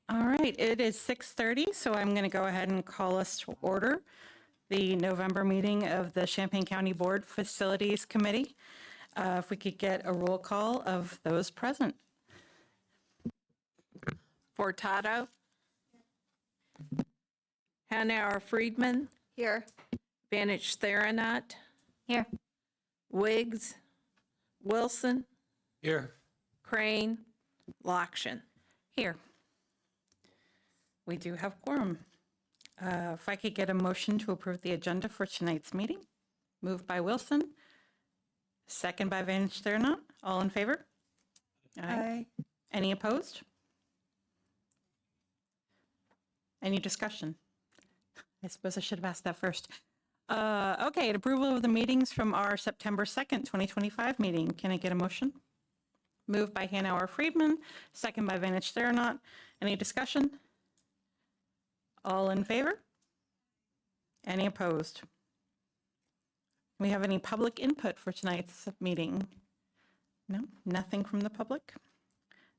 All right, it is 6:30, so I'm going to go ahead and call us to order the November meeting of the Champaign County Board Facilities Committee. If we could get a roll call of those present. Furtado. Hanauer Friedman. Here. Vanich Theranot. Here. Wiggs. Wilson. Here. Crane. Lockshin. Here. We do have quorum. If I could get a motion to approve the agenda for tonight's meeting. Moved by Wilson. Second by Vanich Theranot. All in favor? Aye. Any opposed? Any discussion? I suppose I should have asked that first. Okay, approval of the meetings from our September 2nd, 2025 meeting. Can I get a motion? Moved by Hanauer Friedman, second by Vanich Theranot. Any discussion? All in favor? Any opposed? Do we have any public input for tonight's meeting? No, nothing from the public.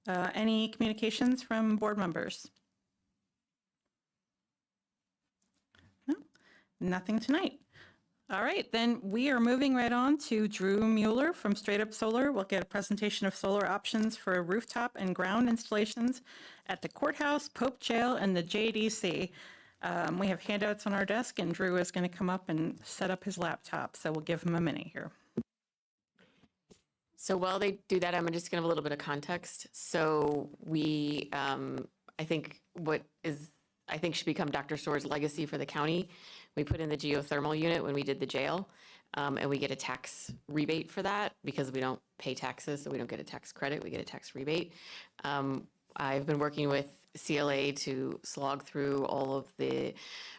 Any communications from board members? No, nothing tonight. All right, then we are moving right on to Drew Mueller from Straight Up Solar. We'll get a presentation of solar options for rooftop and ground installations at the courthouse, Pope Jail, and the JDC. We have handouts on our desk, and Drew is going to come up and set up his laptop, so we'll give him a minute here. So while they do that, I'm just going to give a little bit of context. So we, I think should become Dr. Store's legacy for the county. We put in the geothermal unit when we did the jail, and we get a tax rebate for that because we don't pay taxes, so we don't get a tax credit, we get a tax rebate. I've been working with CLA to slog through all of the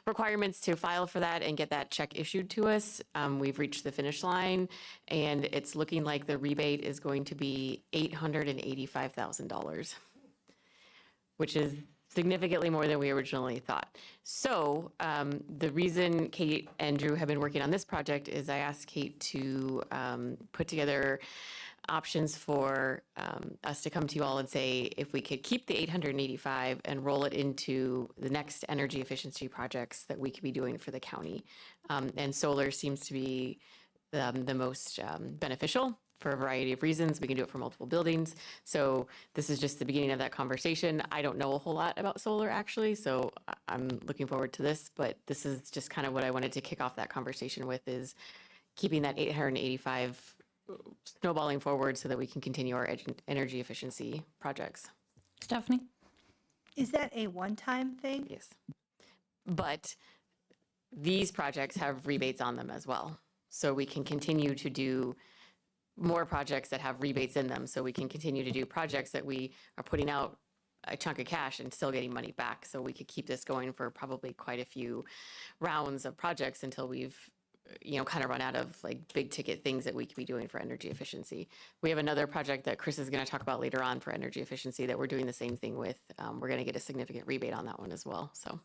requirements to file for that and get that check issued to us. We've reached the finish line, and it's looking like the rebate is going to be $885,000, which is significantly more than we originally thought. So the reason Kate and Drew have been working on this project is I asked Kate to put together options for us to come to you all and say if we could keep the 885 and roll it into the next energy efficiency projects that we could be doing for the county. And solar seems to be the most beneficial for a variety of reasons. We can do it for multiple buildings. So this is just the beginning of that conversation. I don't know a whole lot about solar actually, so I'm looking forward to this, but this is just kind of what I wanted to kick off that conversation with, is keeping that 885 snowballing forward so that we can continue our energy efficiency projects. Stephanie? Is that a one-time thing? Yes. But these projects have rebates on them as well. So we can continue to do more projects that have rebates in them. So we can continue to do projects that we are putting out a chunk of cash and still getting money back. So we could keep this going for probably quite a few rounds of projects until we've kind of run out of like big ticket things that we could be doing for energy efficiency. We have another project that Chris is going to talk about later on for energy efficiency that we're doing the same thing with. We're going to get a significant rebate on that one as well. So,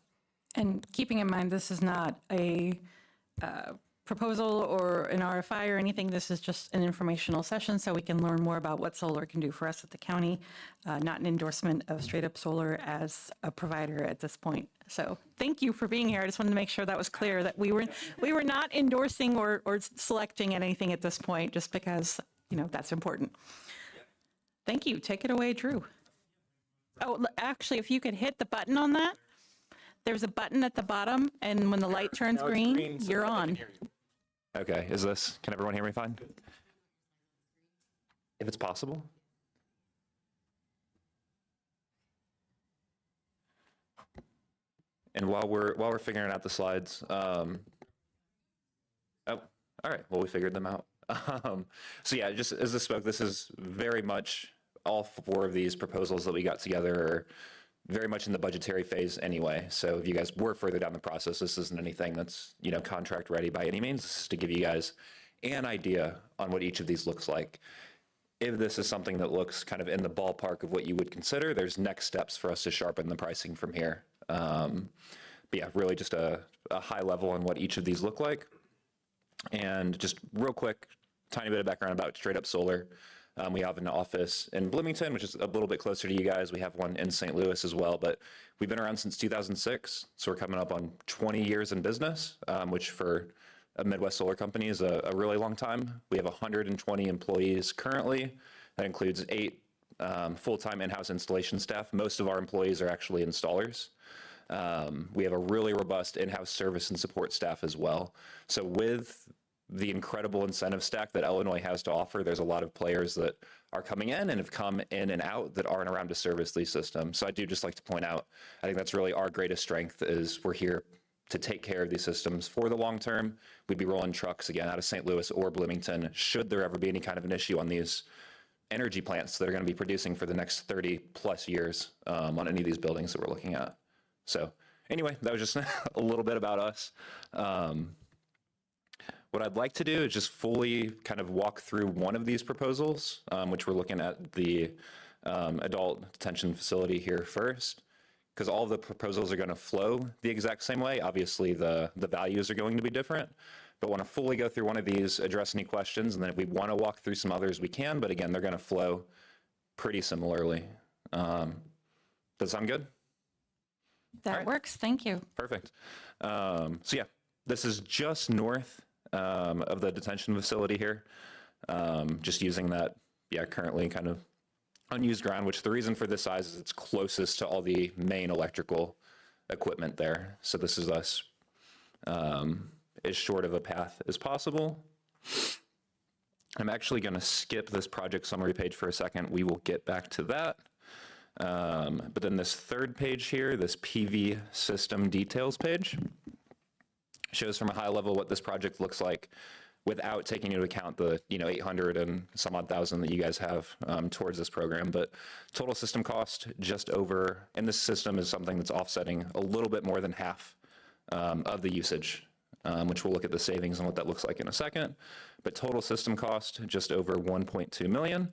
And keeping in mind, this is not a proposal or an RFI or anything. This is just an informational session so we can learn more about what solar can do for us at the county, not an endorsement of Straight Up Solar as a provider at this point. So thank you for being here. I just wanted to make sure that was clear that we were not endorsing or selecting anything at this point, just because, that's important. Thank you. Take it away, Drew. Oh, actually, if you could hit the button on that. There's a button at the bottom, and when the light turns green, so you're I can on. hear you. Okay, can everyone hear me fine? If it's possible. And while we're figuring out the slides, oh, all right, well, we figured them out. So yeah, just as I spoke, this is very much, all four of these proposals that we got together are very much in the budgetary phase anyway. So if you guys were further down the process, this isn't anything that's, contract ready by any means. This is to give you guys an idea on what each of these looks like. If this is something that looks kind of in the ballpark of what you would consider, there's next steps for us to sharpen the pricing from here. But yeah, really just a high level on what each of these look like. And just real quick, tiny bit of background about Straight Up Solar. We have an office in Bloomington, which is a little bit closer to you guys. We have one in St. Louis as well, but we've been around since 2006. So we're coming up on 20 years in business, which for a Midwest solar company is a really long time. We have 120 employees currently. That includes 8 full-time in-house installation staff. Most of our employees are actually installers. We have a really robust in-house service and support staff as well. So with the incredible incentive stack that Illinois has to offer, there's a lot of players that are coming in and have come in and out that aren't around to service these systems. So I do just like to point out, I think that's really our greatest strength is we're here to take care of these systems for the long term. We'd be rolling trucks again out of St. Louis or Bloomington should there ever be any kind of an issue on these energy plants that are going to be producing for the next 30 plus years on any of these buildings that we're looking at. So anyway, that was just a little bit about us. What I'd like to do is just fully kind of walk through one of these proposals, which we're looking at the adult detention facility here first, because all of the proposals are going to flow the exact same way. Obviously, the values are going to be different, but want to fully go through one of these, address any questions, and then if we want to walk through some others, we can, but again, they're going to flow pretty similarly. Does that sound good? That works. Thank you. Perfect. So yeah, this is just north of the detention facility here. Just using that, yeah, currently kind of unused ground, which the reason for this size is it's closest to all the main electrical equipment there. So this is us as short of a path as possible. I'm actually going to skip this project summary page for a second. We will get back to that. But then this third page here, this PV system details page, shows from a high level what this project looks like without taking into account the 800 and some odd thousand that you guys have towards this program. But total system cost just over, and this system is something that's offsetting a little bit more than half of the usage, which we'll look at the savings and what that looks like in a second. But total system cost just over 1.2 million.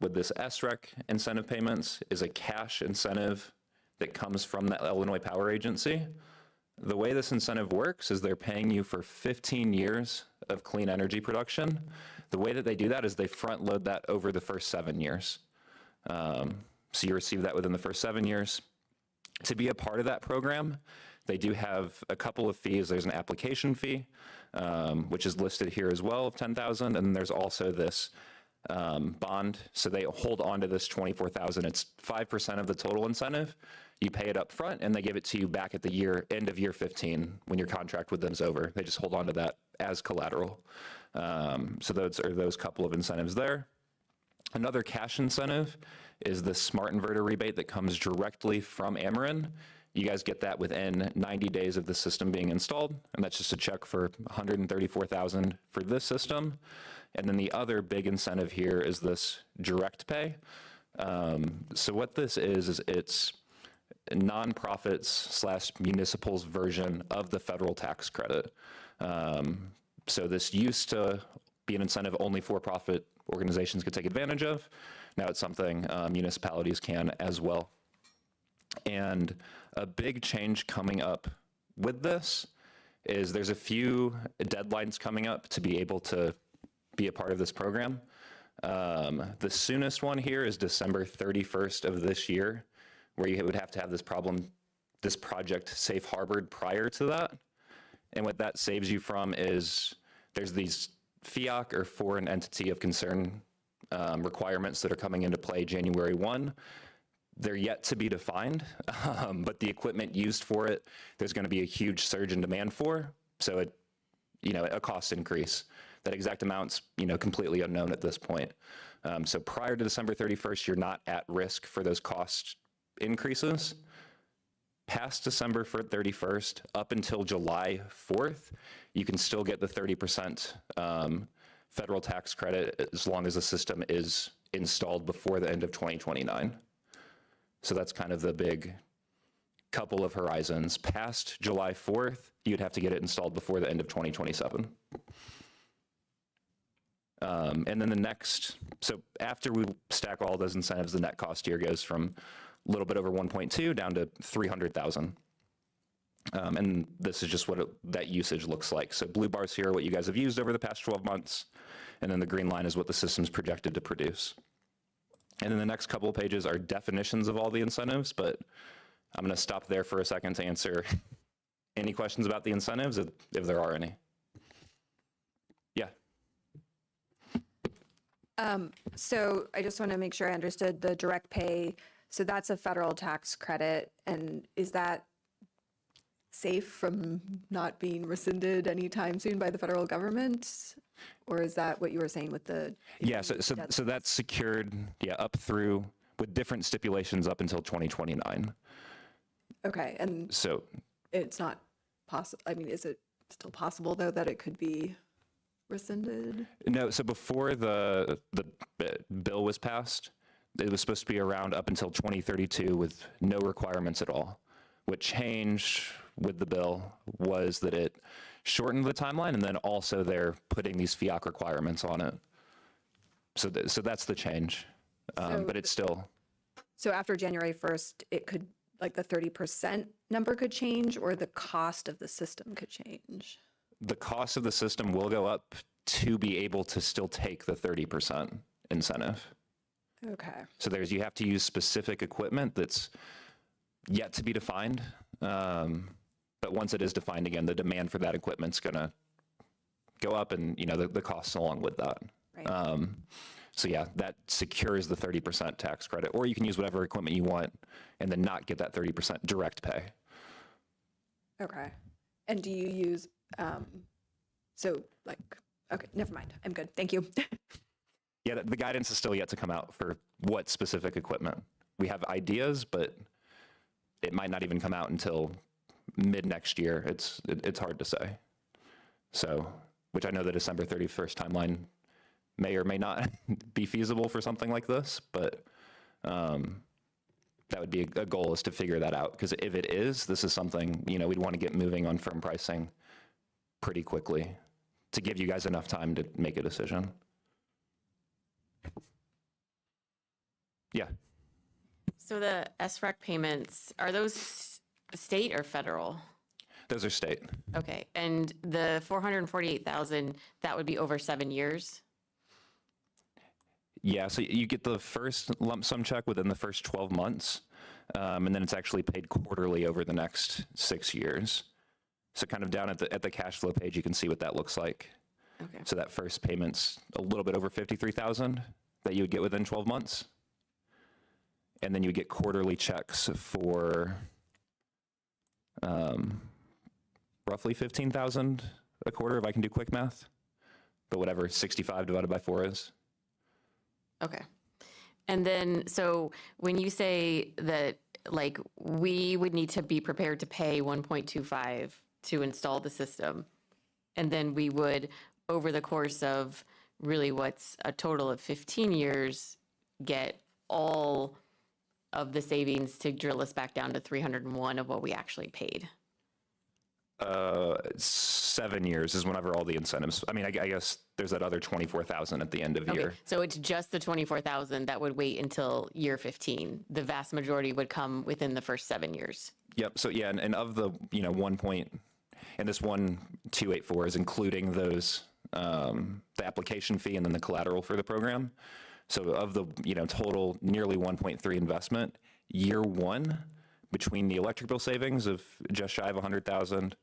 With this SREC incentive payments is a cash incentive that comes from the Illinois Power Agency. The way this incentive works is they're paying you for 15 years of clean energy production. The way that they do that is they front load that over the first 7 years. So you receive that within the first 7 years. To be a part of that program, they do have a couple of fees. There's an application fee, which is listed here as well, of $10,000, and there's also this bond. So they hold on to this $24,000. It's 5% of the total incentive. You pay it up front, and they give it to you back at the end of year 15 when your contract with them's over. They just hold on to that as collateral. So those are those couple of incentives there. Another cash incentive is the smart inverter rebate that comes directly from Ameren. You guys get that within 90 days of the system being installed, and that's just a check for $134,000 for this system. And then the other big incentive here is this direct pay. So what this is it's nonprofits / municipals version of the federal tax credit. So this used to be an incentive only for-profit organizations could take advantage of. Now it's something municipalities can as well. And a big change coming up with this is there's a few deadlines coming up to be able to be a part of this program. The soonest one here is December 31st of this year, where you would have to have this project safe harbored prior to that. And what that saves you from is there's these FEOC or foreign entity of concern requirements that are coming into play January 1. They're yet to be defined, but the equipment used for it, there's going to be a huge surge in demand for. So a cost increase. That exact amount's completely unknown at this point. So prior to December 31st, you're not at risk for those cost increases. Past December 31st, up until July 4th, you can still get the 30% federal tax credit as long as the system is installed before the end of 2029. So that's kind of the big couple of horizons. Past July 4th, you'd have to get it installed before the end of 2027. And then so after we stack all those incentives, the net cost here goes from a little bit over 1.2 down to 300,000. And this is just what that usage looks like. So blue bars here are what you guys have used over the past 12 months. And then the green line is what the system's projected to produce. And then the next couple of pages are definitions of all the incentives, but I'm going to stop there for a second to answer any questions about the incentives, if there are any. Yeah. So I just want to make sure I understood the direct pay. So that's a federal tax credit, and is that safe from not being rescinded anytime soon by the federal government? Or is that what you were saying with the? Yeah, so that's secured, up through, with different stipulations up until 2029. Okay, and So, it's not possible, I mean, is it still possible, though, that it could be rescinded? no, so before the bill was passed, it was supposed to be around up until 2032 with no requirements at all. What changed with the bill was that it shortened the timeline, and then also they're putting these FIAC requirements on it. So that's the change, but it's still, So after January 1st, it could, like, the 30% number could change, or the cost of the system could change? the cost of the system will go up to be able to still take the 30% incentive. Okay. So you have to use specific equipment that's yet to be defined. But once it is defined again, the demand for that equipment's going to go up, and the costs along with that. Right. So yeah, that secures the 30% tax credit, or you can use whatever equipment you want and then not get that 30% direct pay. Okay. And do you use, okay, never mind. I'm good. Thank you. Yeah, the guidance is still yet to come out for what specific equipment. We have ideas, but it might not even come out until mid next year. It's hard to say. So, which I know the December 31st timeline may or may not be feasible for something like this, but that would be a goal, is to figure that out. Because if it is, this is something, we'd want to get moving on firm pricing pretty quickly to give you guys enough time to make a decision. Yeah. So the SREC payments, are those state or federal? Those are state. Okay, and the 448,000, that would be over 7 years? Yeah, so you get the first lump sum check within the first 12 months, and then it's actually paid quarterly over the next 6 years. So kind of down at the cash flow page, you can see what that looks like. Okay. So that first payment's a little bit over 53,000 that you would get within 12 months. And then you get quarterly checks for roughly 15,000 a quarter, if I can do quick math. But whatever 65 divided by 4 is. Okay. And then, so when you say that, like, we would need to be prepared to pay 1.25 to install the system, and then we would, over the course of really what's a total of 15 years, get all of the savings to drill us back down to 301 of what we actually paid. 7 years is whenever all the incentives, I mean, I guess there's that other 24,000 at the end of year. So it's just the 24,000 that would wait until year 15. The vast majority would come within the first 7 years. Yep. So yeah, and of the, and this 1,284 is including those, the application fee and then the collateral for the program. So of the, total nearly 1.3 investment, year one, between the electric bill savings of just shy of 100,000,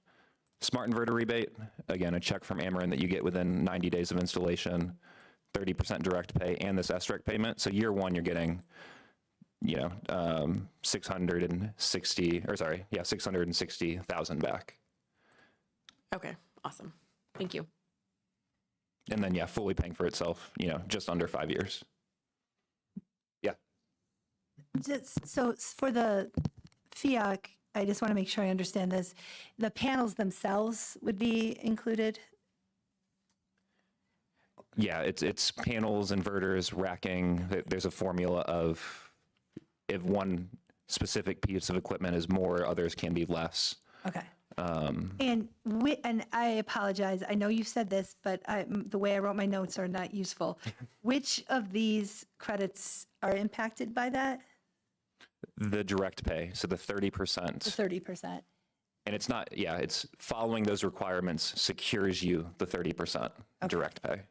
smart inverter rebate, again, a check from Ameren that you get within 90 days of installation, 30% direct pay, and this SREC payment. So year one, you're getting, 660,000 back. Okay, awesome. Thank you. And then, yeah, fully paying for itself, just under 5 years. Yeah. So for the FIAC, I just want to make sure I understand this. The panels themselves would be included? Yeah, it's panels, inverters, racking. There's a formula of if one specific piece of equipment is more, others can be less. Okay. And I apologize, I know you said this, but the way I wrote my notes are not useful. Which of these credits are impacted by that? The direct pay, so the 30%. The 30%. And it's not, it's following those requirements secures you the 30% direct pay.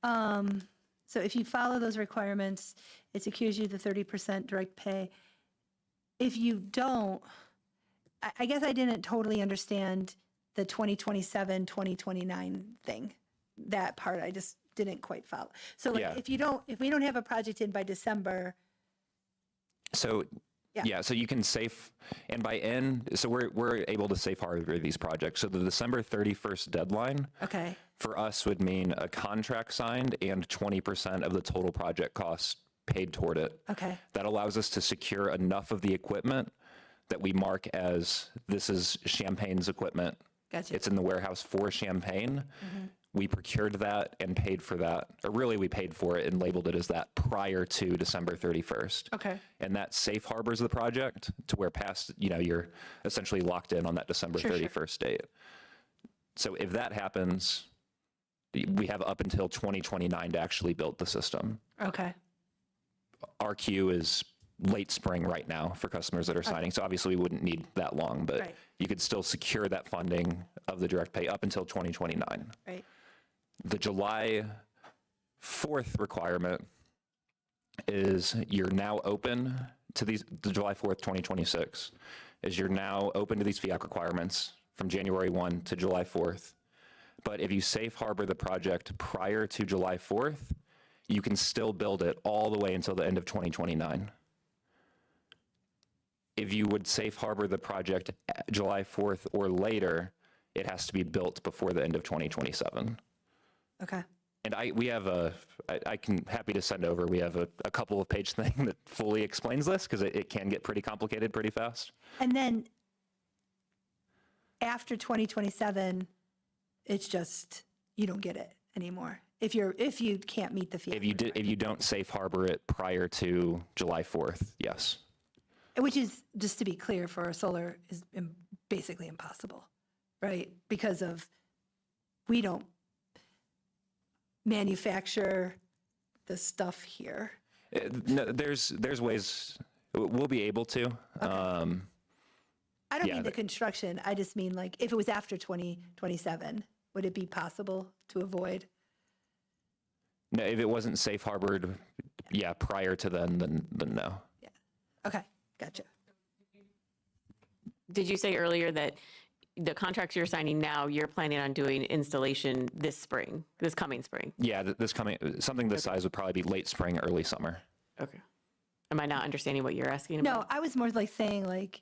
So if you follow those requirements, it secures you the 30% direct pay. If you don't, I guess I didn't totally understand the 2027, 2029 thing. That part I just didn't quite follow. So like Yeah. if we don't have a project in by December, So, Yeah. yeah, so you can safe, and by end, so we're able to safe harbor these projects. So the December 31st deadline okay, for us would mean a contract signed and 20% of the total project costs paid toward it. okay, That allows us to secure enough of the equipment that we mark as this is Champagne's equipment. gotcha. It's in the warehouse for Champaign. We procured that and paid for that, or really we paid for it and labeled it as that prior to December 31st. Okay. And that safe harbors the project to where past, you're essentially locked in on that December Sure, sure. 31st date. So if that happens, we have up until 2029 to actually build the system. Okay, Our queue is late spring right now for customers that are signing. So obviously we wouldn't need that long, but Right. you could still secure that funding of the direct pay up until 2029. right, The July 4th requirement is you're now open to the July 4th, 2026, is you're now open to these FIAC requirements from January 1 to July 4th. But if you safe harbor the project prior to July 4th, you can still build it all the way until the end of 2029. If you would safe harbor the project July 4th or later, it has to be built before the end of 2027. okay. And I can happy to send over, we have a couple of page thing that fully explains this because it can get pretty complicated pretty fast. And then after 2027, it's just, you don't get it anymore. If you can't meet the fee. If you don't safe harbor it prior to July 4th, yes. Which is, just to be clear, for solar is basically impossible, right? Because we don't manufacture the stuff here. No, there's ways, we'll be able to. I don't Yeah, mean the construction, I just mean like, if it was after 2027, would it be possible to avoid? No, if it wasn't safe harbored, yeah, prior to then no. Okay, gotcha. Did you say earlier that the contracts you're signing now, you're planning on doing installation this coming spring? Yeah, something this size would probably be late spring, early summer. Okay. Am I not understanding what you're asking about? No, I was more like saying like,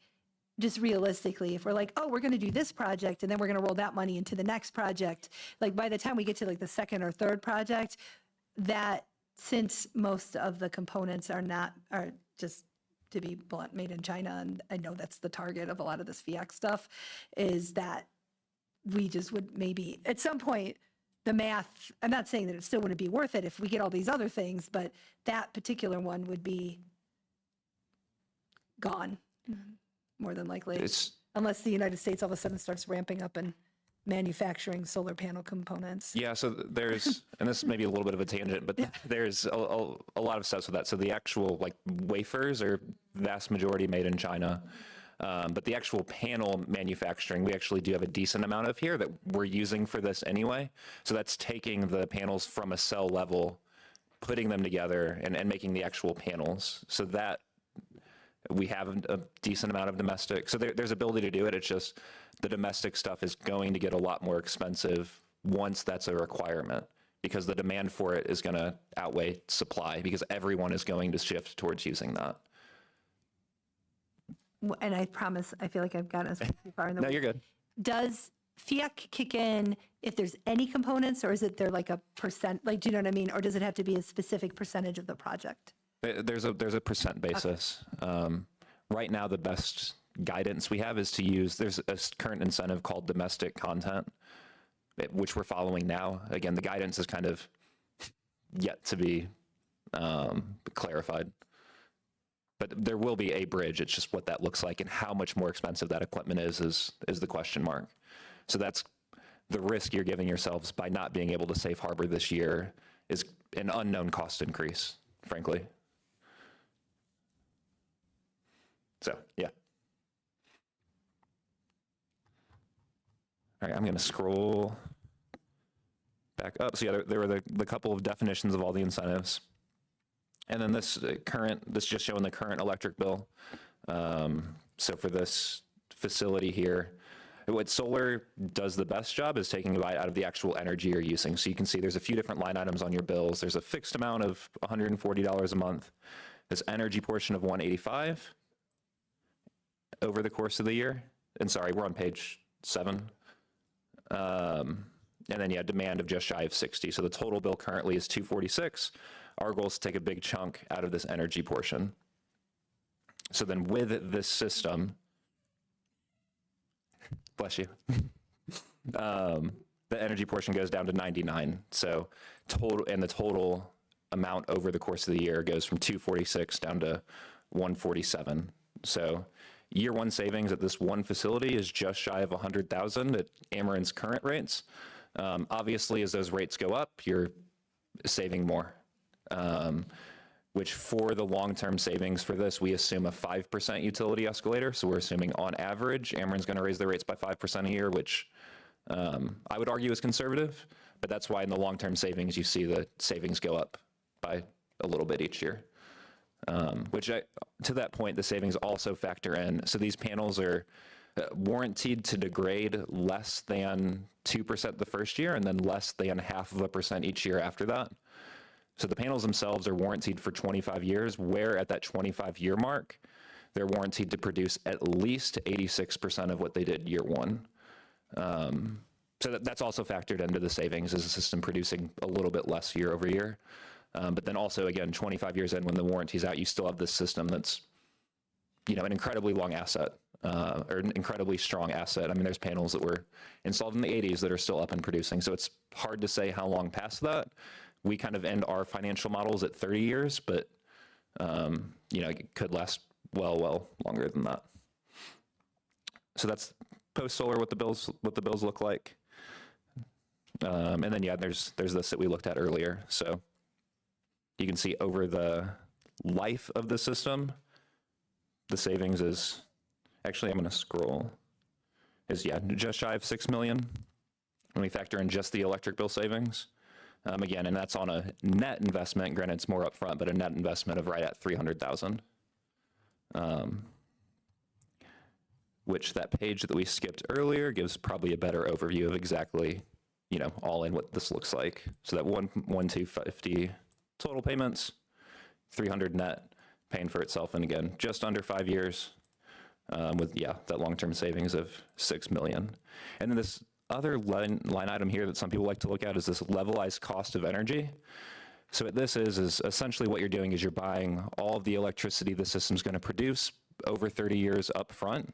just realistically, if we're like, oh, we're going to do this project and then we're going to roll that money into the next project, like by the time we get to like the second or third project, that since most of the components are just, to be blunt, made in China, and I know that's the target of a lot of this FIAC stuff, is that we just would maybe, at some point, the math, I'm not saying that it still wouldn't be worth it if we get all these other things, but that particular one would be gone, more than likely. It's, Unless the United States all of a sudden starts ramping up and manufacturing solar panel components. yeah, so there's, and this may be a little bit of a tangent, but there's a lot of steps with that. So the actual like wafers are vast majority made in China. But the actual panel manufacturing, we actually do have a decent amount of here that we're using for this anyway. So that's taking the panels from a cell level, putting them together and making the actual panels. So that we have a decent amount of domestic. So there's ability to do it. It's just the domestic stuff is going to get a lot more expensive once that's a requirement, because the demand for it is going to outweigh supply, because everyone is going to shift towards using that. And I promise, I feel like I've gotten us too far in the No, you're good. Does FIAC kick in if there's any components, or is it there like a percent, like, do you know what I mean? Or does it have to be a specific percentage of the project? There's a percent basis. Right now, the best guidance we have is to use, there's a current incentive called domestic content, which we're following now. Again, the guidance is kind of yet to be clarified. But there will be a bridge. It's just what that looks like and how much more expensive that equipment is the question mark. So that's the risk you're giving yourselves by not being able to safe harbor this year, is an unknown cost increase, frankly. So, yeah. All right, I'm going to scroll back up. So yeah, there were the couple of definitions of all the incentives. And then this just showing the current electric bill. So for this facility here, what solar does the best job is taking a bite out of the actual energy you're using. So you can see there's a few different line items on your bills. There's a fixed amount of $140 a month. This energy portion of $185 over the course of the year. And sorry, we're on page 7. And then yeah, demand of just shy of 60. So the total bill currently is $246. Our goal is to take a big chunk out of this energy portion. So then with this system, bless you, the energy portion goes down to 99. So the total amount over the course of the year goes from 246 down to 147. So year one savings at this one facility is just shy of 100,000 at Ameren's current rates. Obviously, as those rates go up, you're saving more. Which for the long-term savings for this, we assume a 5% utility escalator. So we're assuming on average, Ameren's going to raise their rates by 5% a year, which I would argue is conservative, but that's why in the long-term savings, you see the savings go up by a little bit each year. To that point, the savings also factor in. So these panels are warranted to degrade less than 2% the first year and then less than 0.5% each year after that. So the panels themselves are warranted for 25 years, where at that 25-year mark, they're warranted to produce at least 86% of what they did year one. So that's also factored into the savings, is the system producing a little bit less year over year. But then also, again, 25 years in, when the warranty's out, you still have this system that's, an incredibly long asset, or an incredibly strong asset. I mean, there's panels that were installed in the 80s that are still up and producing. So it's hard to say how long past that. We kind of end our financial models at 30 years, but, it could last well longer than that. So that's post-solar, what the bills look like. And then, yeah, there's this that we looked at earlier. So you can see over the life of the system, the savings is, actually, I'm going to scroll, is, yeah, just shy of 6 million when we factor in just the electric bill savings. Again, and that's on a net investment. Granted, it's more upfront, but a net investment of right at 300,000. Which that page that we skipped earlier gives probably a better overview of exactly, all in what this looks like. So that 1,250 total payments, 300 net, paying for itself, and again, just under 5 years, with that long-term savings of 6 million. And then this other line item here that some people like to look at is this levelized cost of energy. So what this is essentially what you're doing is you're buying all of the electricity the system's going to produce over 30 years up front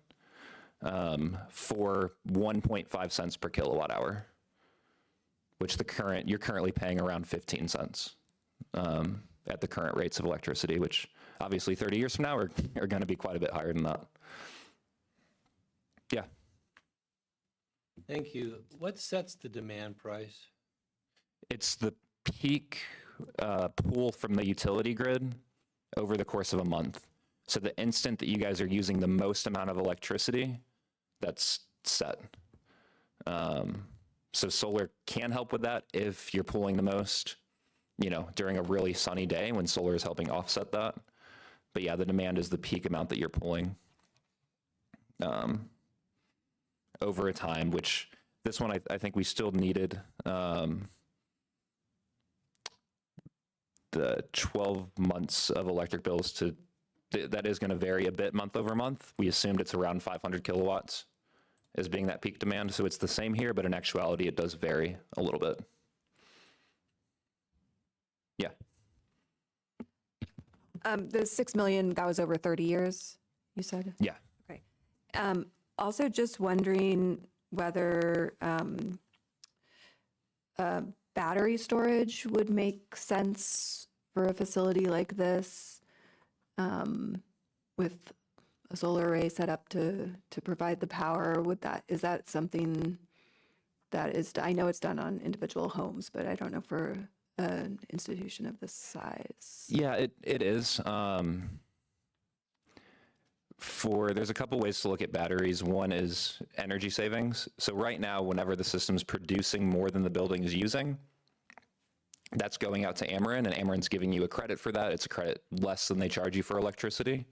for 1.5 cents per kilowatt hour, which you're currently paying around 15 cents at the current rates of electricity, which obviously 30 years from now are going to be quite a bit higher than that. Yeah. Thank you. What sets the demand price? It's the peak pool from the utility grid over the course of a month. So the instant that you guys are using the most amount of electricity, that's set. So solar can help with that if you're pulling the most, during a really sunny day when solar is helping offset that. But yeah, the demand is the peak amount that you're pulling over a time, which this one I think we still needed the 12 months of electric bills that is going to vary a bit month over month. We assumed it's around 500 kilowatts as being that peak demand. So it's the same here, but in actuality, it does vary a little bit. Yeah. The 6 million, that was over 30 years, you said? Yeah. Okay. Also, just wondering whether battery storage would make sense for a facility like this, with a solar array set up to provide the power. Is that something that is, I know it's done on individual homes, but I don't know for an institution of this size. Yeah, it is. There's a couple ways to look at batteries. One is energy savings. So right now, whenever the system's producing more than the building is using, That's going out to Ameren, and Ameren's giving you a credit for that. It's a credit less than they charge you for electricity.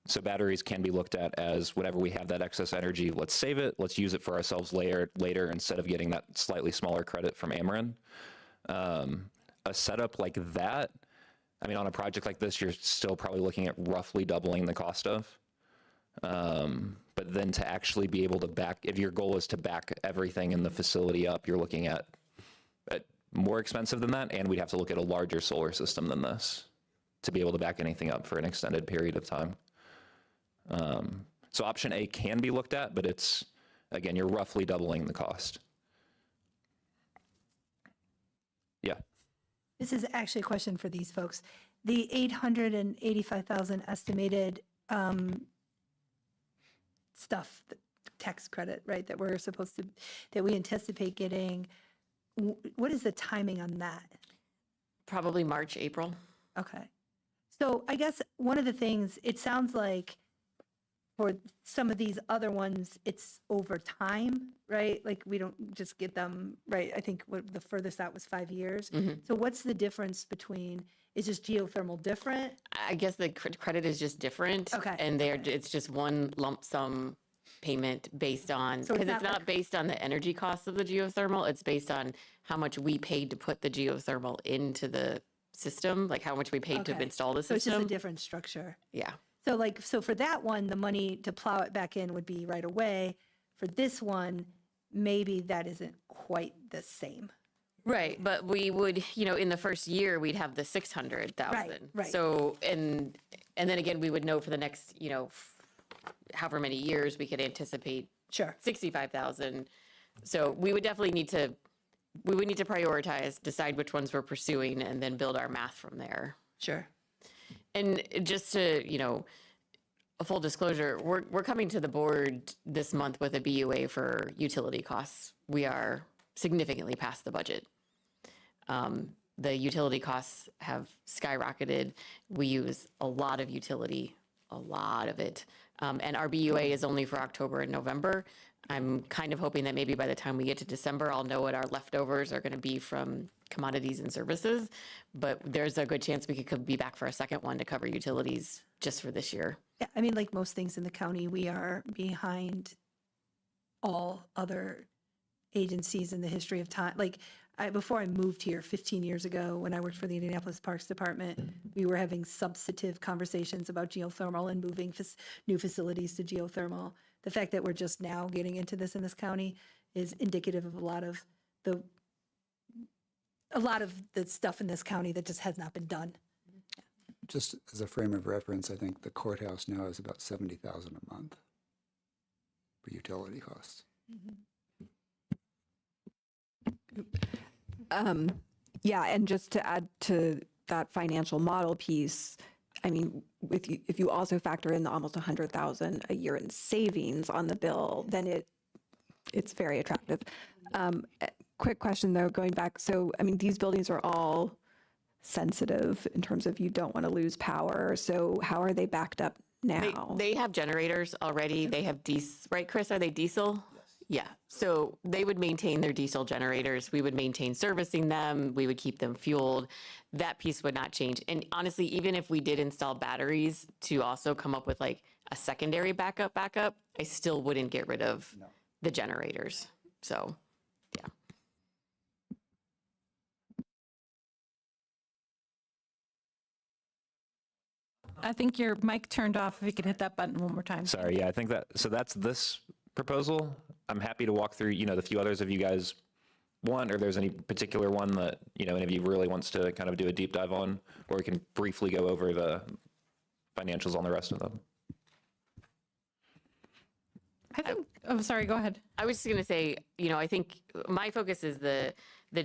So batteries can be looked at as whenever we have that excess energy, let's save it, let's use it for ourselves later instead of getting that slightly smaller credit from Ameren. A setup like that, I mean, on a project like this, you're still probably looking at roughly doubling the cost of. But then to actually be able to back, if your goal is to back everything in the facility up, you're looking at more expensive than that, and we'd have to look at a larger solar system than this to be able to back anything up for an extended period of time. So option A can be looked at, but it's, again, you're roughly doubling the cost. Yeah. This is actually a question for these folks. The 885,000 estimated stuff, the tax credit, right, that we're supposed to, that we anticipate getting, what is the timing on that? Probably March, April. Okay. So I guess one of the things, it sounds like for some of these other ones, it's over time, right? Like we don't just get them, right? I think what the furthest out was 5 years. So what's the difference between, is just geothermal different? I guess the credit is just different. Okay. And it's just one lump sum payment based on, So it's because it's not not based on the energy costs of the geothermal, it's based on how much we paid to put the geothermal into the system, like how much we paid to Okay. install the So it's just a system. different structure. Yeah. So like, so for that one, the money to plow it back in would be right away. For this one, maybe that isn't quite the same. Right, but we would, in the first year, we'd have the 600,000. right. So, and then again, we would know for the next, however many years, we could anticipate Sure. 65,000. So we would definitely need to prioritize, decide which ones we're pursuing, and then build our math from there. Sure. And just to, a full disclosure, we're coming to the board this month with a BUA for utility costs. We are significantly past the budget. The utility costs have skyrocketed. We use a lot of utility, a lot of it. And our BUA is only for October and November. I'm kind of hoping that maybe by the time we get to December, I'll know what our leftovers are going to be from commodities and services. But there's a good chance we could be back for a second one to cover utilities just for this year. Yeah, I mean, like most things in the county, we are behind all other agencies in the history of time. Like, before I moved here 15 years ago, when I worked for the Indianapolis Parks Department, we were having substantive conversations about geothermal and moving new facilities to geothermal. The fact that we're just now getting into this in this county is indicative of a lot of the stuff in this county that just has not been done. Just as a frame of reference, I think the courthouse now is about 70,000 a month for utility costs. Yeah, and just to add to that financial model piece, I mean, if you also factor in the almost 100,000 a year in savings on the bill, then it's very attractive. Quick question though, going back. So, I mean, these buildings are all sensitive in terms of you don't want to lose power. So how are they backed up now? They have generators already. They have diesel, right, Chris? Are they diesel? Yes. Yeah. So they would maintain their diesel generators. We would maintain servicing them. We would keep them fueled. That piece would not change. And honestly, even if we did install batteries to also come up with like a secondary backup, I still wouldn't get rid of the generators. So, yeah. I think your mic turned off. If you could hit that button one more time. Sorry, yeah, I think so that's this proposal. I'm happy to walk through, the few others if you guys want, or there's any particular one that, any of you really wants to kind of do a deep dive on, or we can briefly go over the financials on the rest of them. I think, oh, sorry, go ahead. I was just going to say, I think my focus is the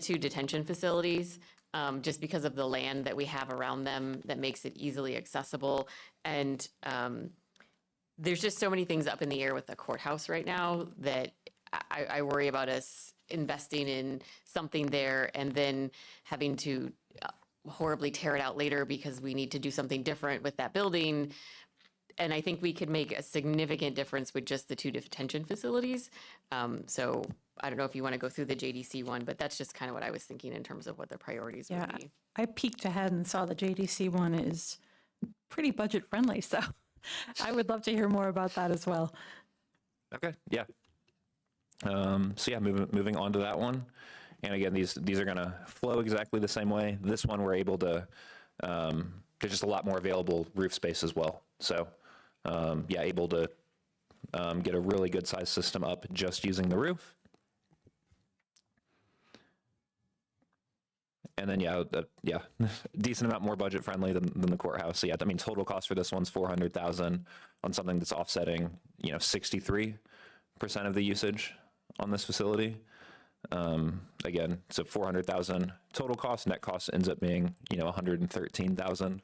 two detention facilities, just because of the land that we have around them that makes it easily accessible. And there's just so many things up in the air with the courthouse right now that I worry about us investing in something there and then having to horribly tear it out later because we need to do something different with that building. And I think we could make a significant difference with just the two detention facilities. So I don't know if you want to go through the JDC one, but that's just kind of what I was thinking in terms of what the priorities Yeah, would be. I peeked ahead and saw the JDC one is pretty budget friendly, so I would love to hear more about that as well. Okay, yeah. So yeah, moving on to that one. And again, these are going to flow exactly the same way. This one we're able to, there's just a lot more available roof space as well. So yeah, able to get a really good size system up just using the roof. And then yeah, decent amount more budget friendly than the courthouse. So yeah, I mean, total cost for this one's $400,000 on something that's offsetting, 63% of the usage on this facility. Again, so 400,000 total cost, net cost ends up being, 113,000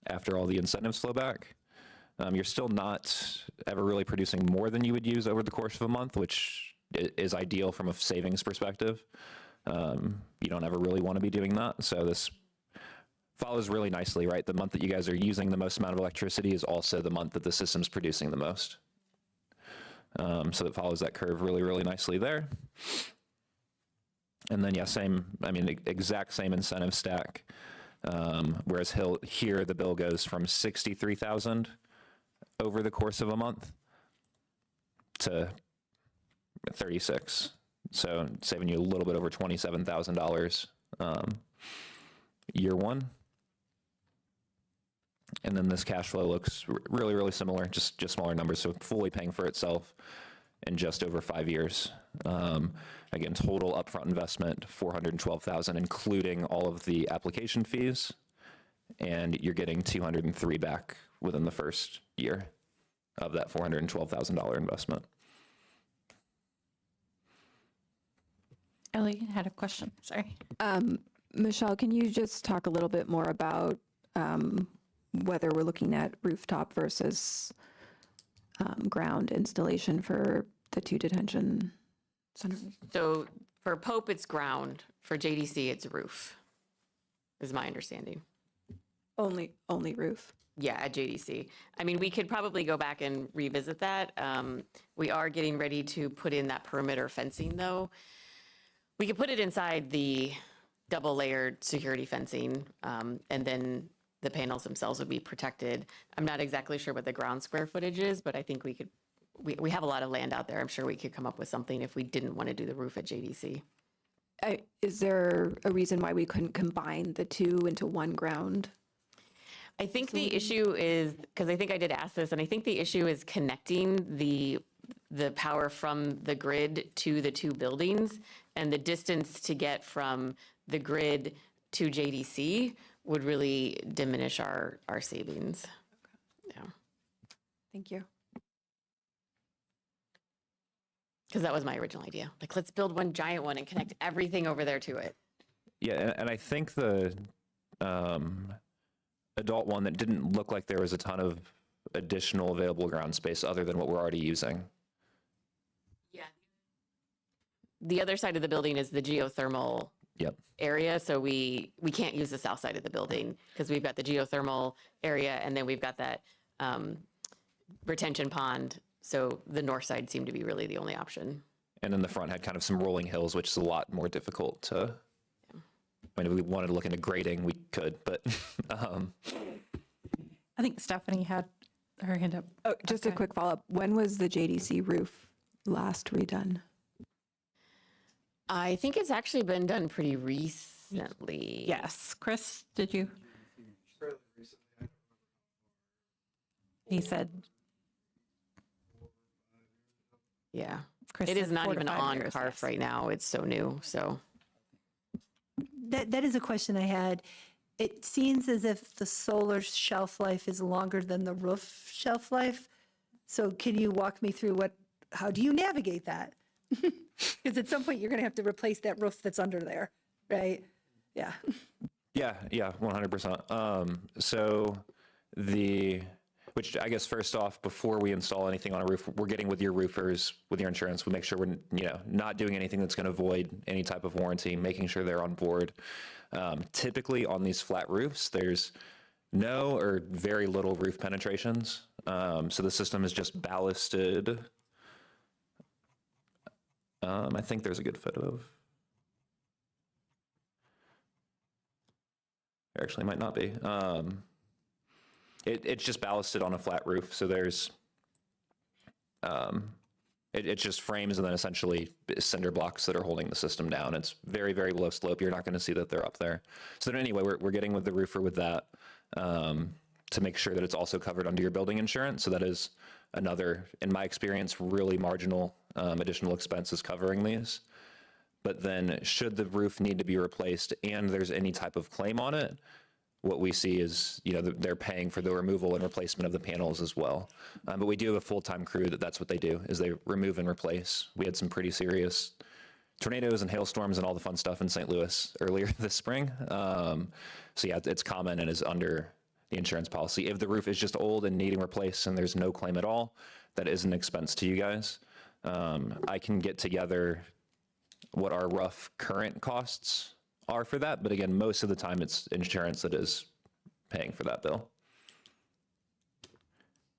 after all the incentives flow back. You're still not ever really producing more than you would use over the course of a month, which is ideal from a savings perspective. You don't ever really want to be doing that. So this follows really nicely, right? The month that you guys are using the most amount of electricity is also the month that the system's producing the most. So it follows that curve really, really nicely there. And then, yeah, exact same incentive stack. Whereas here, the bill goes from 63,000 over the course of a month to 36. So saving you a little bit over $27,000 year one. And then this cash flow looks really, really similar, just smaller numbers. So fully paying for itself in just over 5 years. Again, total upfront investment, $412,000, including all of the application fees. And you're getting $203,000 back within the first year of that $412,000 investment. Ellie had a question, sorry. Michelle, can you just talk a little bit more about whether we're looking at rooftop versus ground installation for the 2 detention centers? So for Pope, it's ground. For JDC, it's roof, is my understanding. Only roof. Yeah, at JDC. I mean, we could probably go back and revisit that. We are getting ready to put in that perimeter fencing, though. We could put it inside the double-layered security fencing, and then the panels themselves would be protected. I'm not exactly sure what the ground square footage is, but I think we have a lot of land out there. I'm sure we could come up with something if we didn't want to do the roof at JDC. Is there a reason why we couldn't combine the two into one ground? I think the issue is, because I think I did ask this, and I think the issue is connecting the power from the grid to the 2 buildings, and the distance to get from the grid to JDC would really diminish our savings. Yeah, Thank you. because that was my original idea. Like, let's build one giant one and connect everything over there to it. Yeah, and I think the adult one that didn't look like there was a ton of additional available ground space other than what we're already using. Yeah. The other side of the building is the geothermal Yep. area, so we can't use the south side of the building because we've got the geothermal area and then we've got that retention pond. So the north side seemed to be really the only option. And then the front had kind of some rolling hills, which is a lot more difficult to. I mean, if we wanted to look into grading, we could, but I think Stephanie had her hand up. Oh, just a quick follow-up. When was the JDC roof last redone? I think it's actually been done pretty recently. Yes, Chris, did you? He said, Yeah. Chris It is said not 4 to even 5 on years, CARF yes. right now. It's so new, so. That is a question I had. It seems as if the solar shelf life is longer than the roof shelf life. So can you walk me through how do you navigate that? Because at some point you're going to have to replace that roof that's under there, right? Yeah. Yeah, 100%. So which I guess first off, before we install anything on a roof, we're getting with your roofers, with your insurance, we make sure we're not doing anything that's going to void any type of warranty, making sure they're on board. Typically on these flat roofs, there's no or very little roof penetrations. So the system is just ballasted I think there's a good photo of. There actually might not be. It's just ballasted on a flat roof, so there's it's just frames and then essentially cinder blocks that are holding the system down. It's very, very low slope. You're not going to see that they're up there. So then anyway, we're getting with the roofer with that to make sure that it's also covered under your building insurance. So that is another, in my experience, really marginal additional expenses covering these. But then should the roof need to be replaced and there's any type of claim on it, what we see is, they're paying for the removal and replacement of the panels as well. But we do have a full-time crew that's what they do, is they remove and replace. We had some pretty serious tornadoes and hailstorms and all the fun stuff in St. Louis earlier this spring. So yeah, it's common and is under the insurance policy. If the roof is just old and needing replaced and there's no claim at all, that is an expense to you guys. I can get together what our rough current costs are for that. But again, most of the time it's insurance that is paying for that bill.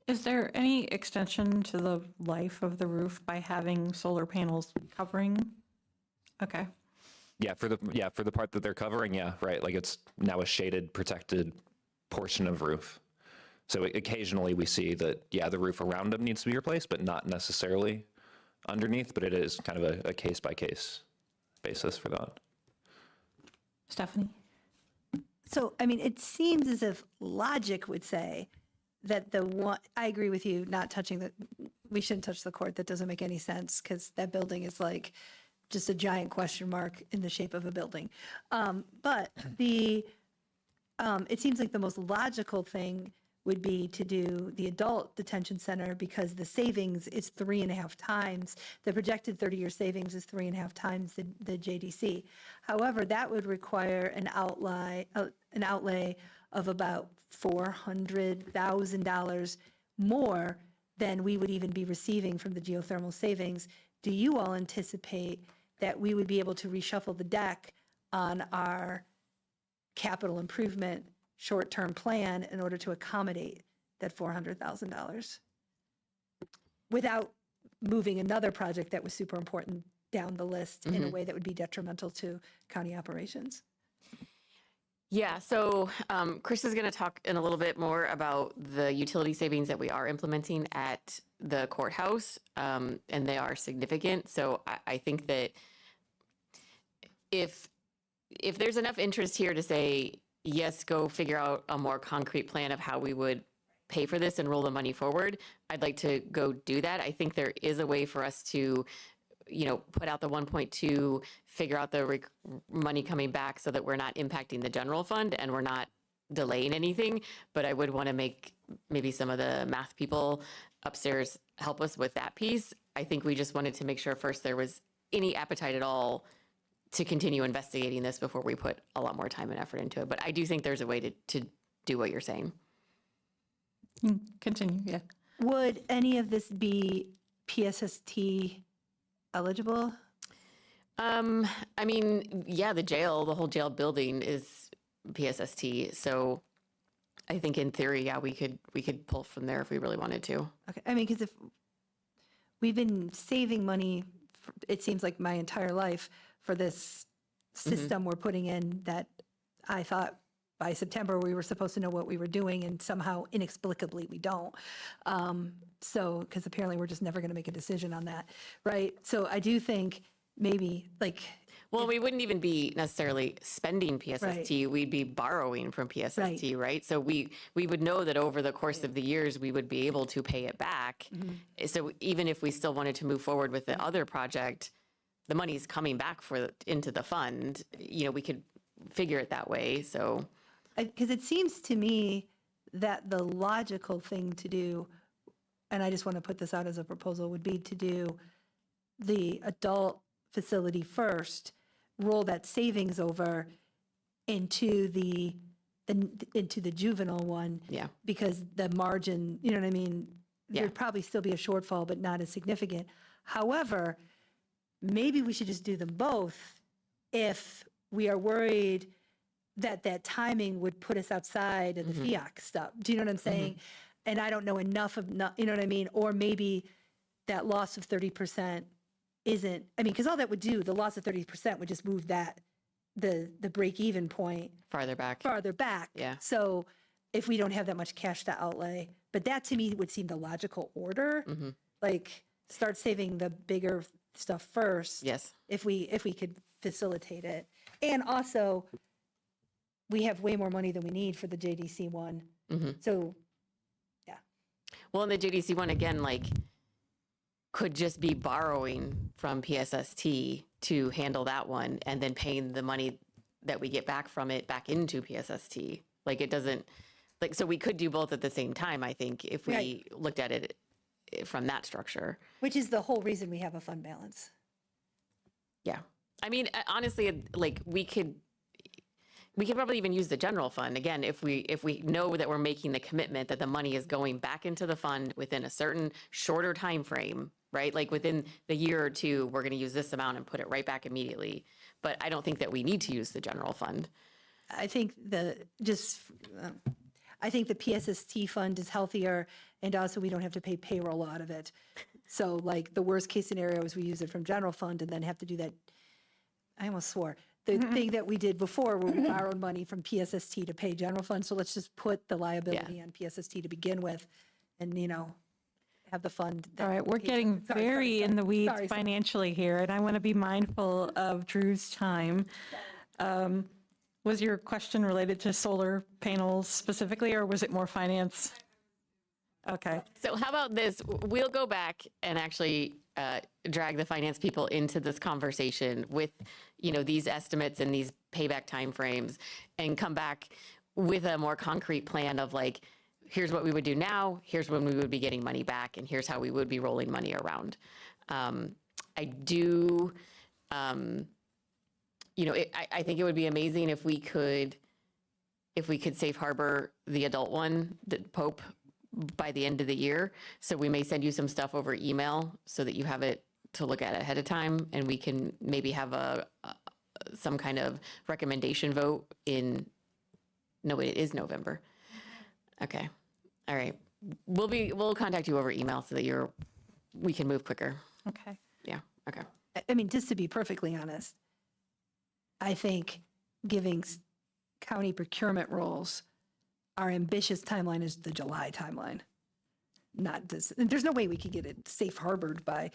Is there any extension to the life of the roof by having solar panels covering? Okay. Yeah, for the part that they're covering, yeah, right. Like it's now a shaded, protected portion of roof. So occasionally we see that, yeah, the roof around them needs to be replaced, but not necessarily underneath, but it is kind of a case-by-case basis for that. Stephanie? So, I mean, it seems as if logic would say that I agree with you, not touching we shouldn't touch the court. That doesn't make any sense because that building is like just a giant question mark in the shape of a building. But it seems like the most logical thing would be to do the adult detention center because the savings is 3.5 times. The projected 30-year savings is 3.5 times the JDC. However, that would require an outlay of about $400,000 more than we would even be receiving from the geothermal savings. Do you all anticipate that we would be able to reshuffle the deck on our capital improvement short-term plan in order to accommodate that $400,000 without moving another project that was super important down the list in a way that would be detrimental to county operations? Yeah, so Chris is going to talk in a little bit more about the utility savings that we are implementing at the courthouse, and they are significant. So I think that if there's enough interest here to say, yes, go figure out a more concrete plan of how we would pay for this and roll the money forward, I'd like to go do that. I think there is a way for us to, put out the 1.2, figure out the money coming back so that we're not impacting the general fund and we're not delaying anything. But I would want to make maybe some of the math people upstairs help us with that piece. I think we just wanted to make sure first there was any appetite at all to continue investigating this before we put a lot more time and effort into it. But I do think there's a way to do what you're saying. Continue, yeah. Would any of this be PSST eligible? I mean, yeah, the whole jail building is PSST. So I think in theory, yeah, we could pull from there if we really wanted to. Okay, I mean, because if we've been saving money, it seems like my entire life for this system we're putting in that I thought by September we were supposed to know what we were doing, and somehow inexplicably we don't. So, because apparently we're just never going to make a decision on that, right? So I do think maybe Well, we wouldn't even be necessarily spending PSST. Right. We'd be borrowing from PSST, right? So we would know that over the course of the years, we would be able to pay it back. So even if we still wanted to move forward with the other project, the money's coming back into the fund. We could figure it that way. So, because it seems to me that the logical thing to do, and I just want to put this out as a proposal, would be to do the adult facility first, roll that savings over into the juvenile one. Yeah. Because the margin, you know what I mean? Yeah. There'd probably still be a shortfall, but not as significant. However, maybe we should just do them both if we are worried that timing would put us outside of the FIAC stuff. Do you know what I'm saying? And I don't know enough you know what I mean? Or maybe that loss of 30% isn't, I mean, because all that would do, the loss of 30% would just move that, the break even point Farther back. farther back. Yeah. So if we don't have that much cash to outlay, but that to me would seem the logical order. Like start saving the bigger stuff first. Yes. If we could facilitate it. And also, we have way more money than we need for the JDC one. So, yeah. Well, and the JDC one, again, like, could just be borrowing from PSST to handle that one and then paying the money that we get back from it back into PSST. Like, it doesn't, like, so we could do both at the same time, I think, if we Right. looked at it from that structure. Which is the whole reason we have a fund balance. Yeah. I mean, honestly, like, we could probably even use the general fund again if we know that we're making the commitment that the money is going back into the fund within a certain shorter time frame, right? Like within the year or two, we're going to use this amount and put it right back immediately. But I don't think that we need to use the general fund. I think I think the PSST fund is healthier, and also we don't have to pay payroll out of it. So like the worst case scenario is we use it from general fund and then have to do that. I almost swore. The thing that we did before where we borrowed money from PSST to pay general fund. So let's just put the liability on PSST to begin with and, have the fund. All right, we're getting very in the weeds Sorry. financially here, and I want to be mindful of Drew's time. Was your question related to solar panels specifically, or was it more finance? Okay. So how about this? We'll go back and actually drag the finance people into this conversation with, these estimates and these payback timeframes, and come back with a more concrete plan of like, here's what we would do now, here's when we would be getting money back, and here's how we would be rolling money around. I do, I think it would be amazing if we could safe harbor the adult one, the Pope, by the end of the year. So we may send you some stuff over email so that you have it to look at ahead of time, and we can maybe have some kind of recommendation vote no, it is November. Okay. All right. We'll contact you over email so that we can move quicker. Okay. Yeah. Okay. I mean, just to be perfectly honest, I think giving county procurement roles, our ambitious timeline is the July timeline. Not this, there's no way we could get it safe harbored by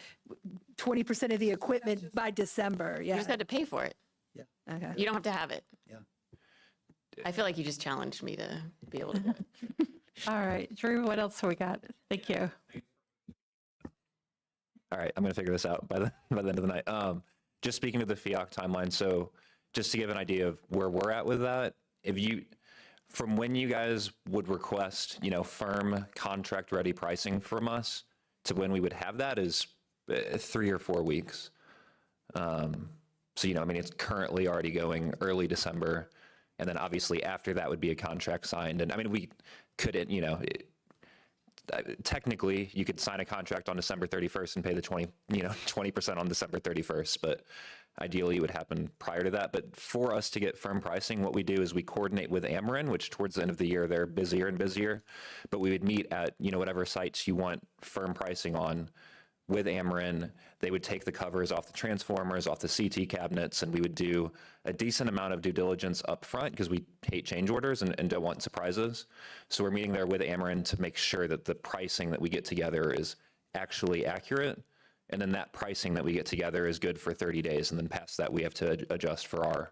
20% of the equipment by December. You Yeah. just had to pay for it. Okay. You don't have to have it. Yeah. I feel like you just challenged me to be able to do it. All right, Drew, what else we got? Thank you. All right, I'm going to figure this out by the end of the night. Just speaking of the FIOC timeline, so just to give an idea of where we're at with that, from when you guys would request, firm contract-ready pricing from us to when we would have that is 3 or 4 weeks. So, it's currently already going early December, and then obviously after that would be a contract signed. And we couldn't, technically you could sign a contract on December 31st and pay the 20% on December 31st, but ideally it would happen prior to that. But for us to get firm pricing, what we do is we coordinate with Ameren, which towards the end of the year, they're busier and busier, but we would meet at, whatever sites you want firm pricing on with Ameren. They would take the covers off the transformers, off the CT cabinets, and we would do a decent amount of due diligence up front because we hate change orders and don't want surprises. So we're meeting there with Ameren to make sure that the pricing that we get together is actually accurate. And then that pricing that we get together is good for 30 days. And then past that, we have to adjust for our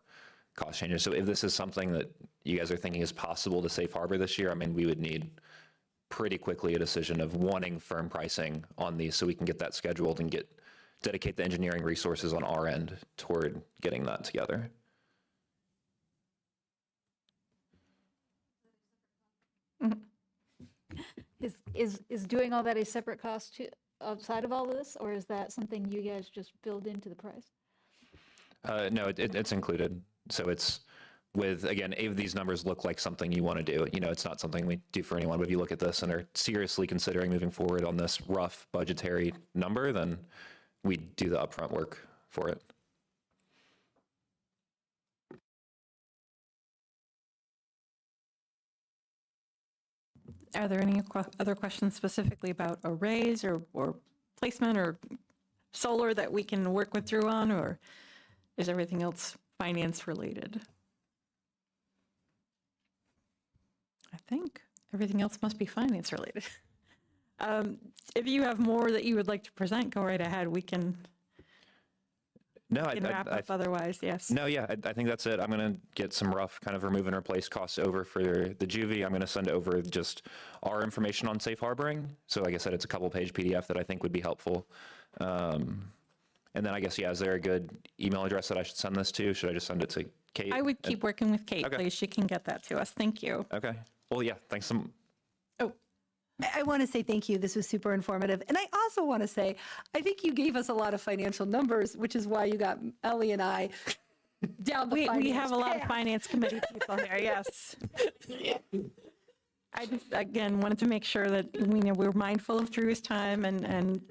cost changes. So if this is something that you guys are thinking is possible to safe harbor this year, we would need pretty quickly a decision of wanting firm pricing on these so we can get that scheduled and dedicate the engineering resources on our end toward getting that together. Is doing all that a separate cost outside of all of this, or is that something you guys just build into the price? No, it's included. So it's with, again, if these numbers look like something you want to do, it's not something we do for anyone, but if you look at this and are seriously considering moving forward on this rough budgetary number, then we do the upfront work for it. Are there any other questions specifically about arrays or placement or solar that we can work with Drew on, or is everything else finance related? I think everything else must be finance related. If you have more that you would like to present, go right ahead. We can No, wrap up otherwise, yes. No, yeah, I think that's it. I'm going to get some rough kind of remove and replace costs over for the juvie. I'm going to send over just our information on safe harboring. So like I said, it's a couple page PDF that I think would be helpful. And then I guess, yeah, is there a good email address that I should send this to? Should I just send it to Kate? I would keep working with Kate, Okay. please. She can get that to us. Thank you. Okay. Well, yeah, thanks some. Oh, I want to say thank you. This was super informative. And I also want to say, I think you gave us a lot of financial numbers, which is why you got Ellie and I down the we finance have a lot of path. finance committee people here, yes. I just, again, wanted to make sure that we're mindful of Drew's time and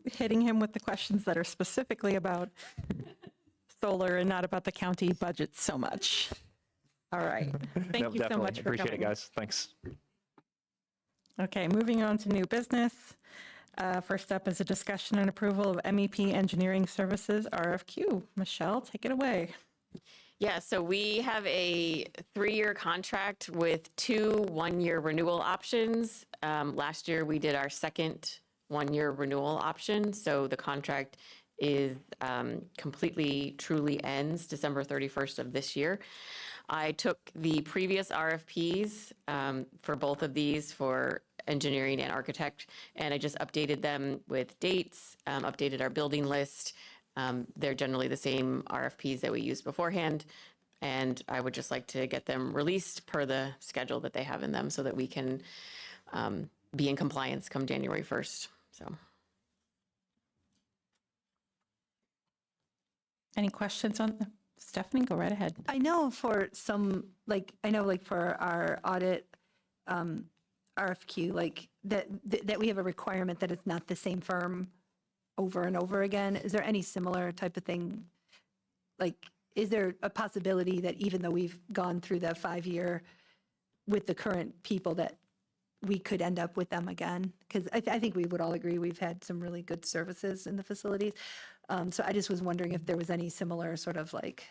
hitting him with the questions that are specifically about solar and not about the county budget so much. All right. Thank No, you so definitely. much for Appreciate coming. it, guys. Thanks. Okay, moving on to new business. First up is a discussion and approval of MEP Engineering Services RFQ. Michelle, take it away. Yeah, so we have a 3-year contract with 2 one-year renewal options. Last year, we did our second one-year renewal option, so the contract is completely, truly ends December 31st of this year. I took the previous RFPs for both of these for engineering and architect, and I just updated them with dates, updated our building list. They're generally the same RFPs that we used beforehand, and I would just like to get them released per the schedule that they have in them so that we can be in compliance come January 1st. So. Any questions on Stephanie? Go right ahead. I know for some, like, for our audit RFQ, like that we have a requirement that it's not the same firm over and over again. Is there any similar type of thing? Like, is there a possibility that even though we've gone through the 5-year with the current people that we could end up with them again? Because I think we would all agree we've had some really good services in the facilities. So I just was wondering if there was any similar sort of like.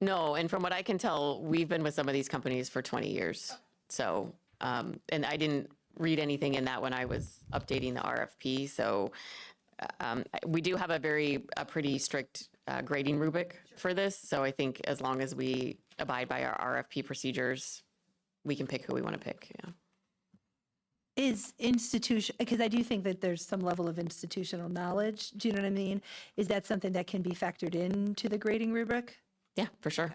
No, and from what I can tell, we've been with some of these companies for 20 years. So, and I didn't read anything in that when I was updating the RFP. So we do have a pretty strict grading rubric for this. So I think as long as we abide by our RFP procedures, we can pick who we want to pick. Yeah. Is institution, because I do think that there's some level of institutional knowledge, do you know what I mean? Is that something that can be factored into the grading rubric? Yeah, for sure.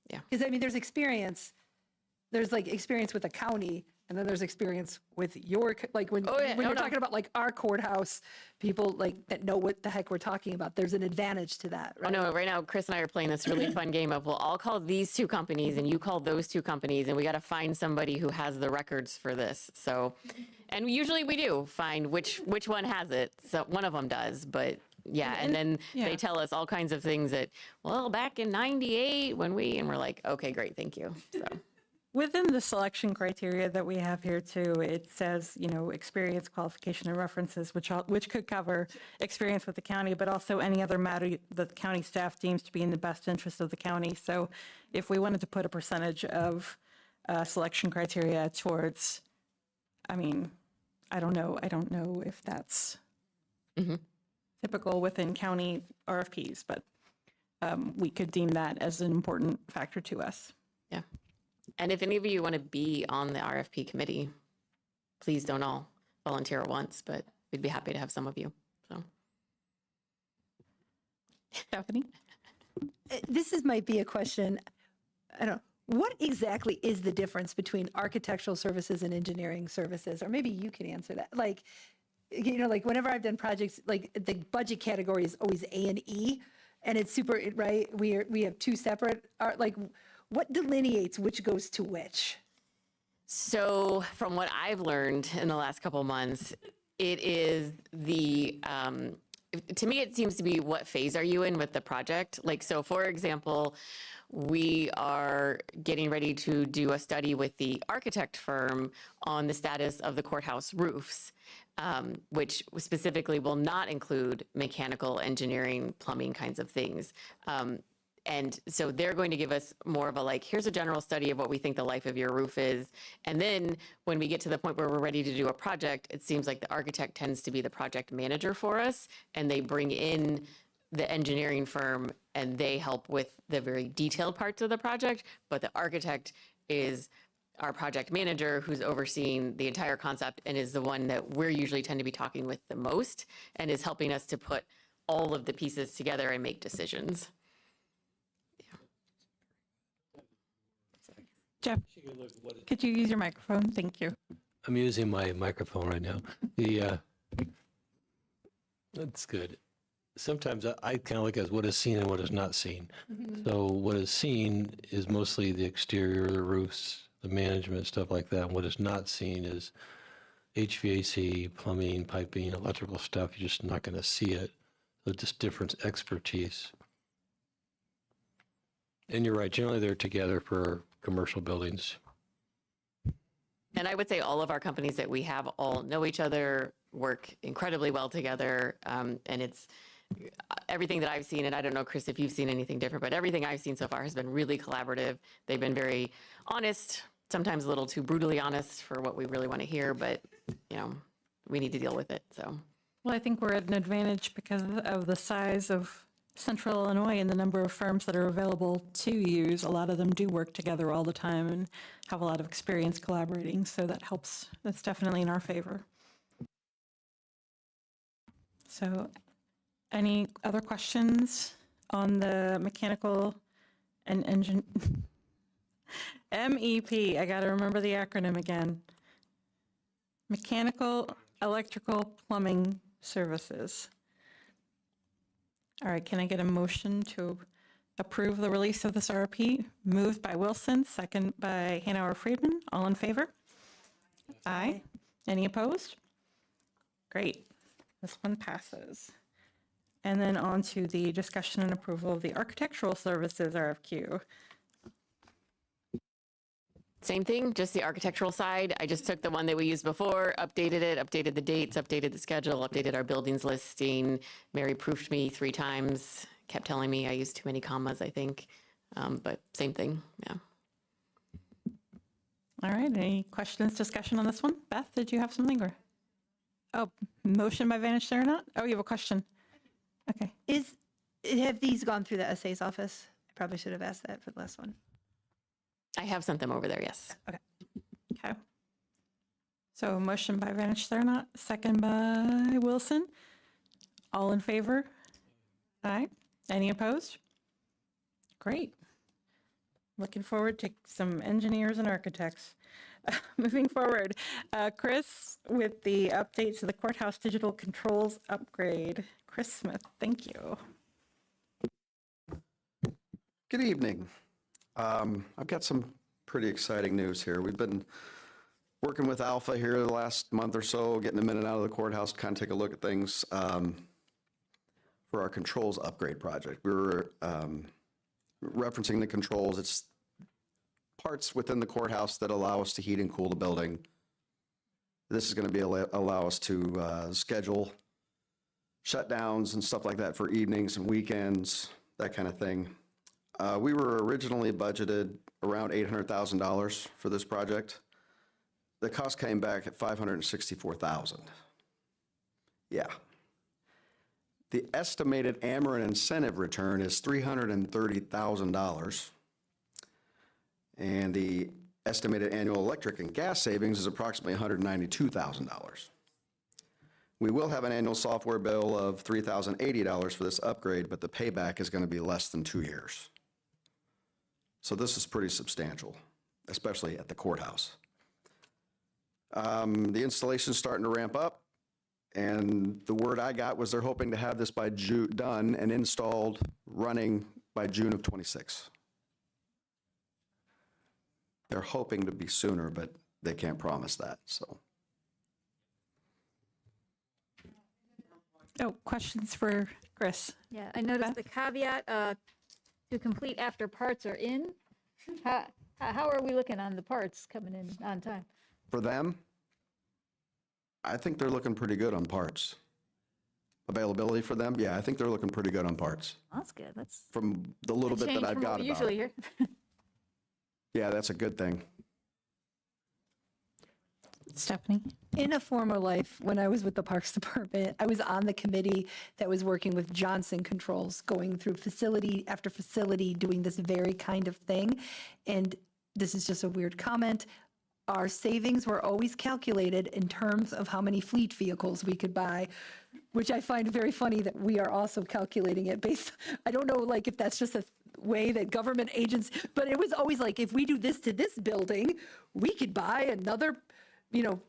Yeah. Because I mean, there's like experience with the county, and then there's experience with your, like when you're talking about like our courthouse, people like that know what the heck we're talking about, there's an advantage to that, Oh, right? no, right now, Chris and I are playing this really fun game of, well, I'll call these 2 companies and you call those 2 companies, and we got to find somebody who has the records for this. So, and usually we do find which one has it. So one of them does, but yeah. And then they tell us all kinds of things that, well, back in 98 and we're like, okay, great, thank you. So. Within the selection criteria that we have here too, it says, experience, qualification, and references, which could cover experience with the county, but also any other matter that the county staff deems to be in the best interest of the county. So if we wanted to put a percentage of selection criteria towards, I don't know if that's typical within county RFPs, but we could deem that as an important factor to us. Yeah. And if any of you want to be on the RFP committee, please don't all volunteer at once, but we'd be happy to have some of you. So, Stephanie? Might be a question, I don't know, what exactly is the difference between architectural services and engineering services? Or maybe you can answer that. Like, like whenever I've done projects, like the budget category is always A and E, and it's super, right? We have 2 separate, like, what delineates which goes to which? So from what I've learned in the last couple of months, it is to me, it seems to be what phase are you in with the project? Like, so for example, we are getting ready to do a study with the architect firm on the status of the courthouse roofs. which specifically will not include mechanical, engineering, plumbing kinds of things. And so they're going to give us more of a like, here's a general study of what we think the life of your roof is. And then when we get to the point where we're ready to do a project, it seems like the architect tends to be the project manager for us, and they bring in the engineering firm and they help with the very detailed parts of the project. But the architect is our project manager who's overseeing the entire concept and is the one that we're usually tend to be talking with the most and is helping us to put all of the pieces together and make decisions. Jeff, could you use your microphone? Thank you. I'm using my microphone right now. That's good. Sometimes I kind of look at what is seen and what is not seen. So what is seen is mostly the exterior, the roofs, the management, stuff like that. And what is not seen is HVAC, plumbing, piping, electrical stuff. You're just not going to see it. So just different expertise. And you're right, generally they're together for commercial buildings. And I would say all of our companies that we have all know each other, work incredibly well together. And it's everything that I've seen, and I don't know, Chris, if you've seen anything different, but everything I've seen so far has been really collaborative. They've been very honest, sometimes a little too brutally honest for what we really want to hear, but, you know, we need to deal with it, so. Well, I think we're at an advantage because of the size of Central Illinois and the number of firms that are available to use. A lot of them do work together all the time and have a lot of experience collaborating, so that helps. That's definitely in our favor. So any other questions on the mechanical and engine? MEP, I got to remember the acronym again. Mechanical, Electrical, Plumbing Services. All right, can I get a motion to approve the release of this RFP? Moved by Wilson, second by Hanauer Friedman. All in favor? Aye. Any opposed? Great. This one passes. And then on to the discussion and approval of the architectural services RFQ. Same thing, just the architectural side. I just took the one that we used before, updated it, updated the dates, updated the schedule, updated our buildings listing. Mary proofed me 3 times, kept telling me I used too many commas, I think. But same thing, yeah. All right, any questions, discussion on this one? Beth, did you have something or? Oh, motion by Vantage there or not? Oh, you have a question? Okay. Have these gone through the SA's office? I probably should have asked that for the last one. I have sent them over there, yes. Okay. So motion by Vantage there or not? Second by Wilson. All in favor? Aye. Any opposed? Great. Looking forward to some engineers and architects. Moving forward, Chris with the updates to the courthouse digital controls upgrade. Chris Smith, thank you. Good evening. I've got some pretty exciting news here. We've been working with Alpha here the last month or so, getting them in and out of the courthouse to kind of take a look at things for our controls upgrade project. We were referencing the controls. It's parts within the courthouse that allow us to heat and cool the building. This is going to be allow us to schedule shutdowns and stuff like that for evenings and weekends, that kind of thing. We were originally budgeted around $800,000 for this project. The cost came back at $564,000. Yeah. The estimated Ameren incentive return is $330,000. And the estimated annual electric and gas savings is approximately $192,000. We will have an annual software bill of $3,080 for this upgrade, but the payback is going to be less than 2 years. So this is pretty substantial, especially at the courthouse. The installation's starting to ramp up, and the word I got was they're hoping to have this by done and installed, running by June of '26. They're hoping to be sooner, but they can't promise that, so. Oh, questions for Chris? Yeah, I noticed the caveat, to complete after parts are in. How are we looking on the parts coming in on time? For them, I think they're looking pretty good on parts. Availability for them, yeah, I think they're looking pretty good on parts, That's good. That's from the little bit that I've got about Usually it. here. Yeah, that's a good thing. Stephanie? In a former life, when I was with the Parks Department, I was on the committee that was working with Johnson Controls, going through facility after facility, doing this very kind of thing. And this is just a weird comment. Our savings were always calculated in terms of how many fleet vehicles we could buy, which I find very funny that we are also calculating it based, I don't know, like, if that's just a way that government agents, but it was always like, if we do this to this building, we could buy another,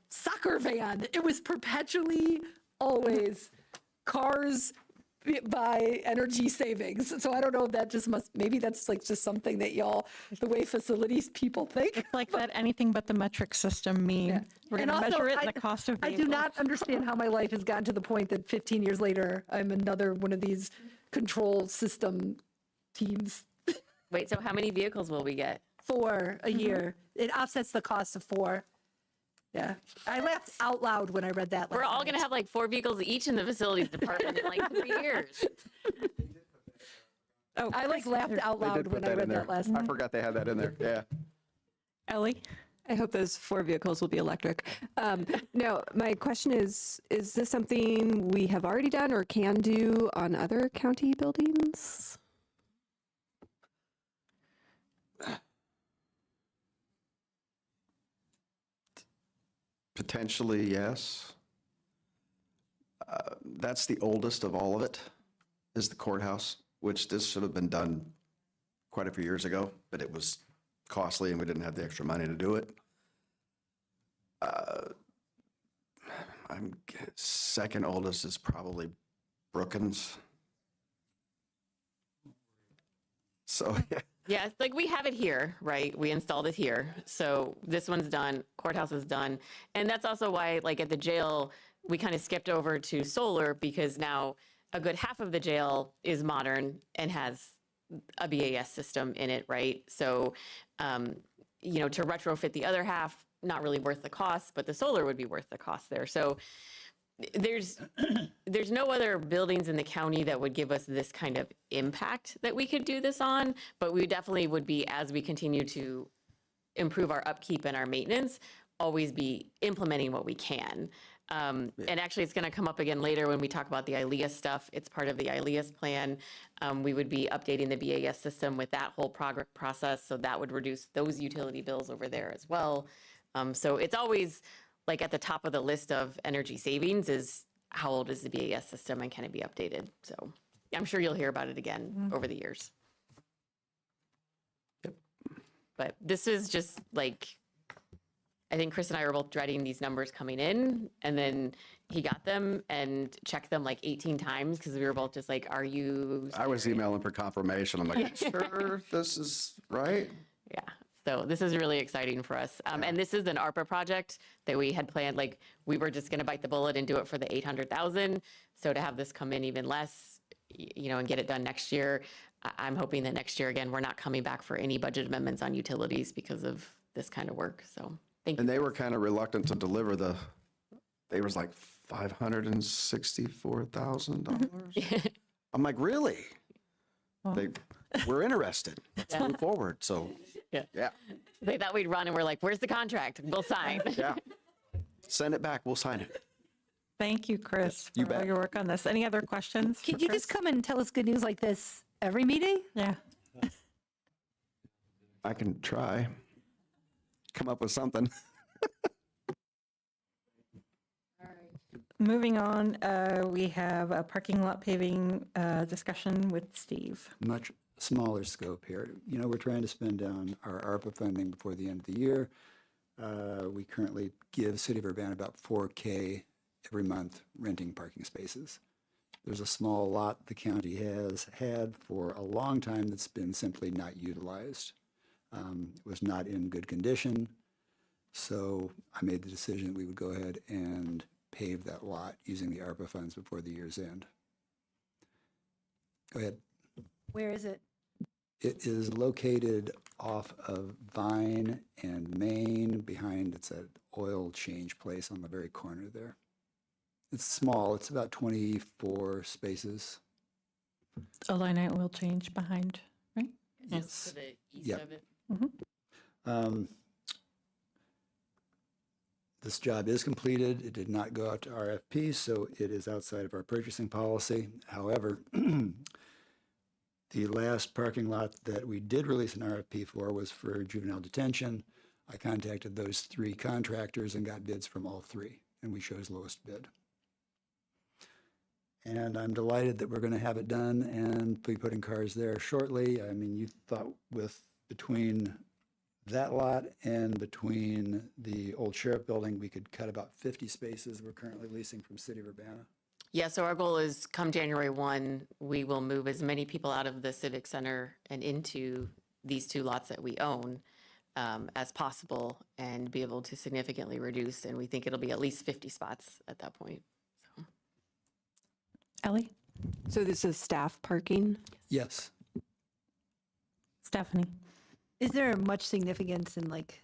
soccer van. It was perpetually always cars by energy savings. So I don't know if that just maybe that's like just something that y'all, the way facilities people think. Like that anything but the metric system mean? We're going And to also, measure it in the cost of I vehicles. do not understand how my life has gotten to the point that 15 years later, I'm another one of these control system teams. Wait, so how many vehicles will we get? 4 a year. It offsets the cost of 4. Yeah. I laughed out loud when I read that. We're last all night. going to have like 4 vehicles each in the facilities department in like 3 years. Oh, I laughed out They loud did put when I that in read there. that last I night. forgot they had that in there, yeah. Ellie? I hope those 4 vehicles will be electric. No, my question is this something we have already done or can do on other county buildings? Potentially, yes. That's the oldest of all of it, is the courthouse, which this should have been done quite a few years ago, but it was costly and we didn't have the extra money to do it. Second oldest is probably Brookins. So, yeah. Yeah, it's like we have it here, right? We installed it here. So this one's done, courthouse is done. And that's also why, like at the jail, we kind of skipped over to solar because now a good half of the jail is modern and has a BAS system in it, right? So, to retrofit the other half, not really worth the cost, but the solar would be worth the cost there. So there's no other buildings in the county that would give us this kind of impact that we could do this on, but we definitely would be, as we continue to improve our upkeep and our maintenance, always be implementing what we can. And actually, it's going to come up again later when we talk about the ILEAS stuff. It's part of the ILEAS plan. We would be updating the BAS system with that whole process, so that would reduce those utility bills over there as well. So it's always like at the top of the list of energy savings is how old is the BAS system and can it be updated? So I'm sure you'll hear about it again over the years. Yep. But this is just like, I think Chris and I were both dreading these numbers coming in, and then he got them and checked them like 18 times because we were both just like, are you? I was emailing for confirmation. I'm like, sure, this is right? Yeah. So this is really exciting for us. And this is an ARPA project that we had planned, like we were just going to bite the bullet and do it for the 800,000. So to have this come in even less, and get it done next year, I'm hoping that next year, again, we're not coming back for any budget amendments on utilities because of this kind of work. So thank you. And they were kind of reluctant to deliver they was like $564,000. I'm like, really? We're interested. Let's move forward. So, yeah. They thought we'd run and we're like, where's the contract? We'll sign. Yeah. Send it back. We'll sign it. Thank you, Chris, You for all bet. your work on this. Any other questions? Can for you Chris? just come and tell us good news like this every meeting? Yeah. I can try. Come up with something. Moving on, we have a parking lot paving discussion with Steve. Much smaller scope here. We're trying to spend down our ARPA funding before the end of the year. We currently give City of Urbana about $4K every month renting parking spaces. There's a small lot the county has had for a long time that's been simply not utilized. It was not in good condition. So I made the decision that we would go ahead and pave that lot using the ARPA funds before the year's end. Go ahead. Where is it? It is located off of Vine and Main behind, it's an oil change place on the very corner there. It's small, it's about 24 spaces. Illini will change behind, right? Just to the east Yep. of it. This job is completed. It did not go out to RFP, so it is outside of our purchasing policy. However, the last parking lot that we did release an RFP for was for juvenile detention. I contacted those 3 contractors and got bids from all 3, and we chose lowest bid. And I'm delighted that we're going to have it done and be putting cars there shortly. I mean, you thought with between that lot and between the old sheriff building, we could cut about 50 spaces we're currently leasing from City of Urbana. Yeah, so our goal is come January 1, we will move as many people out of the Civic Center and into these 2 lots that we own as possible and be able to significantly reduce. And we think it'll be at least 50 spots at that point. So. Ellie? So this is staff parking? Yes. Stephanie? Is there much significance in like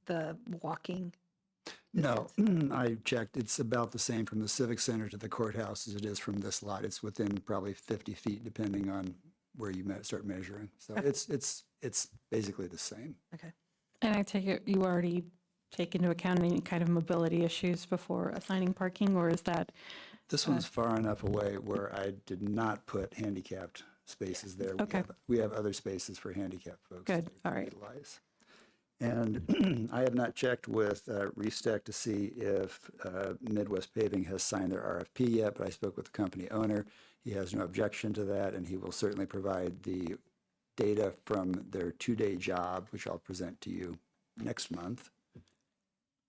the walking? No, I checked. It's about the same from the Civic Center to the courthouse as it is from this lot. It's within probably 50 feet, depending on where you start measuring. So it's basically the same. Okay. And I take it you already take into account any kind of mobility issues before assigning parking, or is that? This one's far enough away where I did not put handicapped spaces there. Okay. We have other spaces for handicapped folks. Good. to All right. utilize. And I have not checked with Restec to see if Midwest Paving has signed their RFP yet, but I spoke with the company owner. He has no objection to that, and he will certainly provide the data from their 2-day job, which I'll present to you next month.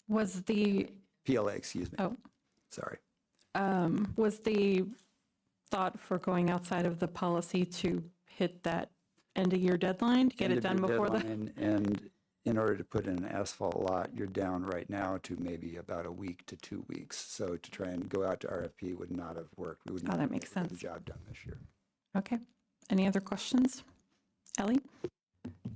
Was the, PLA, excuse me. oh, Sorry. was the thought for going outside of the policy to hit that end of year deadline, to get End it of done your before the? deadline, and in order to put in an asphalt lot, you're down right now to maybe about a week to 2 weeks. So to try and go out to RFP would not have worked. We would not that have been makes able to get sense. the job done this year. Okay. Any other questions? Ellie?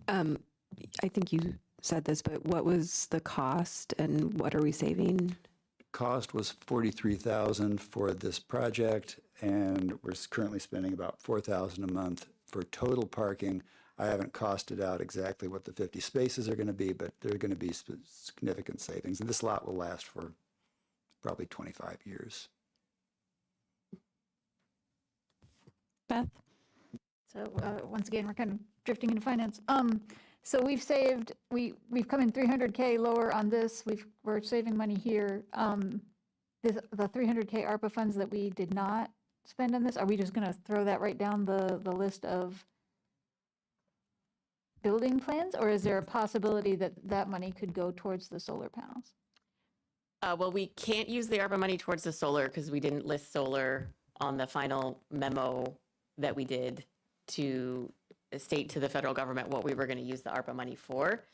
I think you said this, but what was the cost and what are we saving? Cost was $43,000 for this project, and we're currently spending about $4,000 a month for total parking. I haven't costed out exactly what the 50 spaces are going to be, but they're going to be significant savings. And this lot will last for probably 25 years. Beth? So once again, we're kind of drifting into finance. So we've saved, we've come in 300K lower on this. We're saving money here. The 300K ARPA funds that we did not spend on this, are we just going to throw that right down the list of building plans? Or is there a possibility that that money could go towards the solar panels? Well, we can't use the ARPA money towards the solar because we didn't list solar on the final memo that we did to state to the federal government what we were going to use the ARPA money for.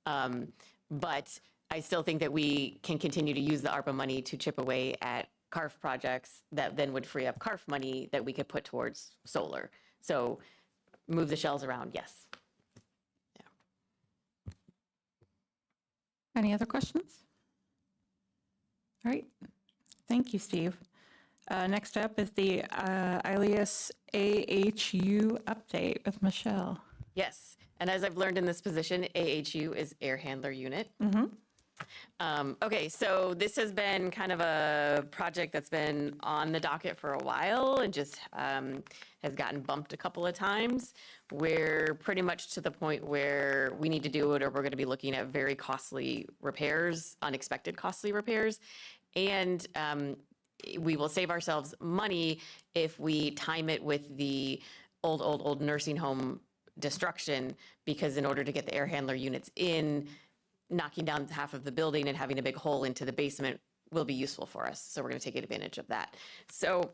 But I still think that we can continue to use the ARPA money to chip away at CARF projects that then would free up CARF money that we could put towards solar. So move the shells around, yes. Any other questions? All right. Thank you, Steve. Next up is the Ilias AHU update with Michelle. Yes, and as I've learned in this position, AHU is air handler unit. Okay, so this has been kind of a project that's been on the docket for a while and just has gotten bumped a couple of times. We're pretty much to the point where we need to do it or we're going to be looking at very costly repairs, unexpected costly repairs. And we will save ourselves money if we time it with the old nursing home destruction, because in order to get the air handler units in, knocking down half of the building and having a big hole into the basement will be useful for us. So we're going to take advantage of that. So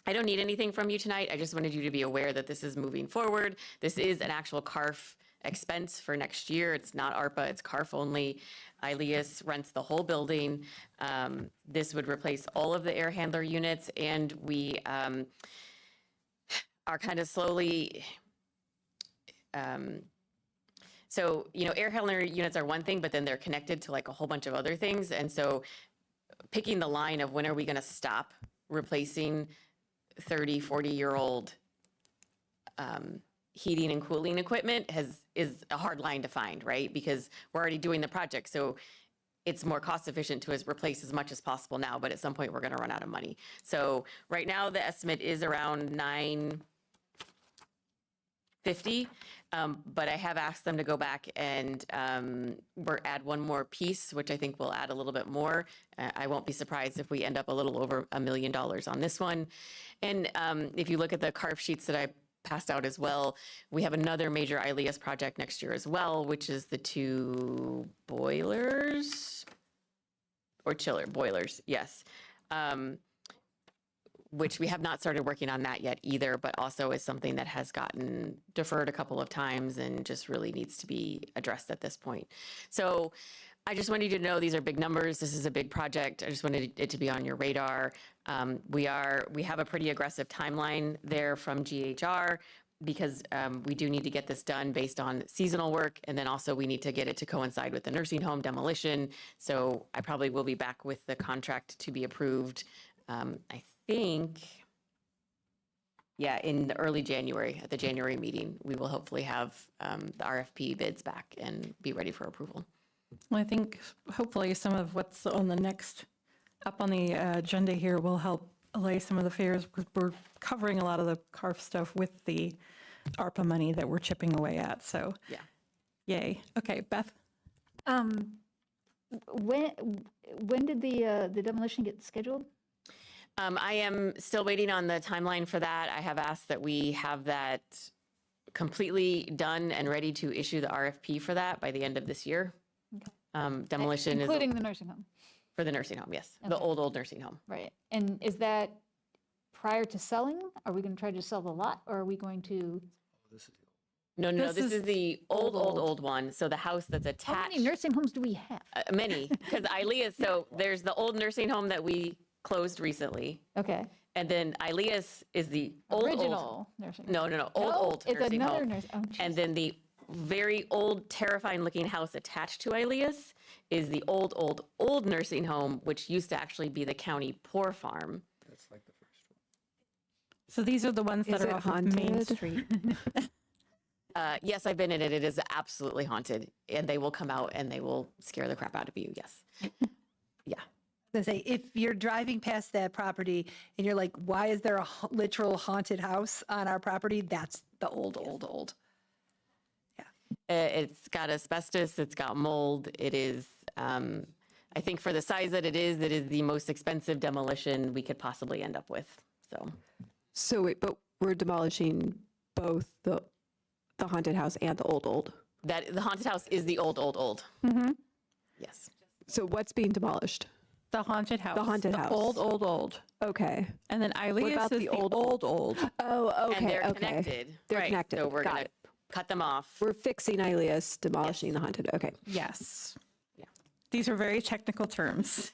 I don't need anything from you tonight. I just wanted you to be aware that this is moving forward. This is an actual CARF expense for next year. It's not ARPA, it's CARF only. Ilias rents the whole building. This would replace all of the air handler units, and we are kind of slowly So, air handler units are one thing, but then they're connected to like a whole bunch of other things. And so picking the line of when are we going to stop replacing 30, 40-year-old heating and cooling equipment is a hard line to find, right? Because we're already doing the project. So it's more cost efficient to replace as much as possible now, but at some point we're going to run out of money. So right now the estimate is around $950, but I have asked them to go back and add one more piece, which I think will add a little bit more. I won't be surprised if we end up a little over $1 million on this one. And if you look at the carve sheets that I passed out as well, we have another major ILEAS project next year as well, which is the 2 boilers or chiller boilers, yes. Which we have not started working on that yet either, but also is something that has gotten deferred a couple of times and just really needs to be addressed at this point. So I just wanted you to know these are big numbers. This is a big project. I just wanted it to be on your radar. We have a pretty aggressive timeline there from GHR because we do need to get this done based on seasonal work. And then also we need to get it to coincide with the nursing home demolition. So I probably will be back with the contract to be approved. I think, yeah, in the early January, at the January meeting, we will hopefully have the RFP bids back and be ready for approval. Well, I think hopefully some of what's on the next up on the agenda here will help allay some of the fears because we're covering a lot of the CARF stuff with the ARPA money that we're chipping away at. So, Yeah. Yay. Okay, Beth. When did the demolition get scheduled? I am still waiting on the timeline for that. I have asked that we have that completely done and ready to issue the RFP for that by the end of this year. Demolition Including the nursing home, for the nursing home, yes. The Okay. old nursing home. right? And is that prior to selling? Are we going to try to sell the lot or are we going to? No, This this is is the old one. So the house that's How attached. many nursing homes do we have? Many, because ILEAS, so there's the old nursing home that we closed recently. Okay. And then ILEAS is the old. Original nursing home. No, old It's nursing another home. nursing. And then the very old, terrifying looking house attached to ILEAS is the old nursing home, which used to actually be the county poor farm. That's like the first one. So these are the ones that Is are it off of Main haunted? Street. Yes, I've been in it. It is absolutely haunted. And they will come out and they will scare the crap out of you, yes. Yeah. I was gonna say, if you're driving past that property and you're like, why is there a literal haunted house on our property? That's the old. It's got asbestos, it's got mold. It is, I think for the size that it is the most expensive demolition we could possibly end up with, so. So wait, but we're demolishing both the haunted house and the old. The haunted house is the old. Yes. So what's being demolished? The haunted house. The haunted house. Old. Okay. And then ILEAS about is the the old- old. Oh, okay, And they're okay. connected. They're Right, connected. So we're Got gonna it. cut them off. We're fixing ILEAS, demolishing the haunted. Okay. Yes. Yeah. These are very technical terms.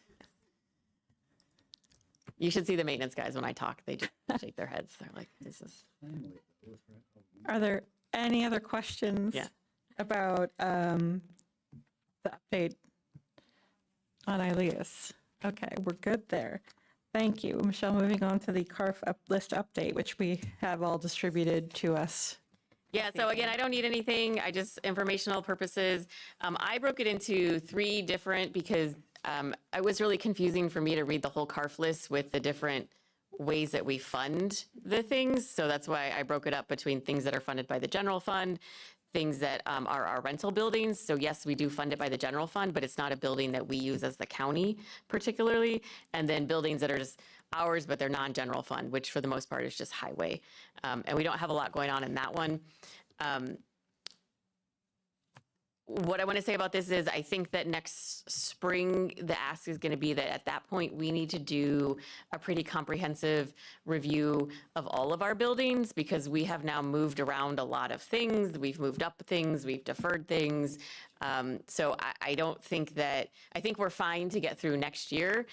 You should see the maintenance guys when I talk. They just shake their heads. They're like, this is. Are there any other questions Yeah. about the update on ILEAS? Okay, we're good there. Thank you. Michelle, moving on to the CARF list update, which we have all distributed to us. Yeah, so again, I don't need anything, I just, informational purposes. I broke it into 3 different because it was really confusing for me to read the whole CARF list with the different ways that we fund the things. So that's why I broke it up between things that are funded by the general fund, things that are our rental buildings. So yes, we do fund it by the general fund, but it's not a building that we use as the county particularly. And then buildings that are just ours, but they're non-general fund, which for the most part is just highway. And we don't have a lot going on in that one. What I want to say about this is I think that next spring, the ask is going to be that at that point, we need to do a pretty comprehensive review of all of our buildings because we have now moved around a lot of things. We've moved up things, we've deferred things. So I don't think that, I think we're fine to get through next year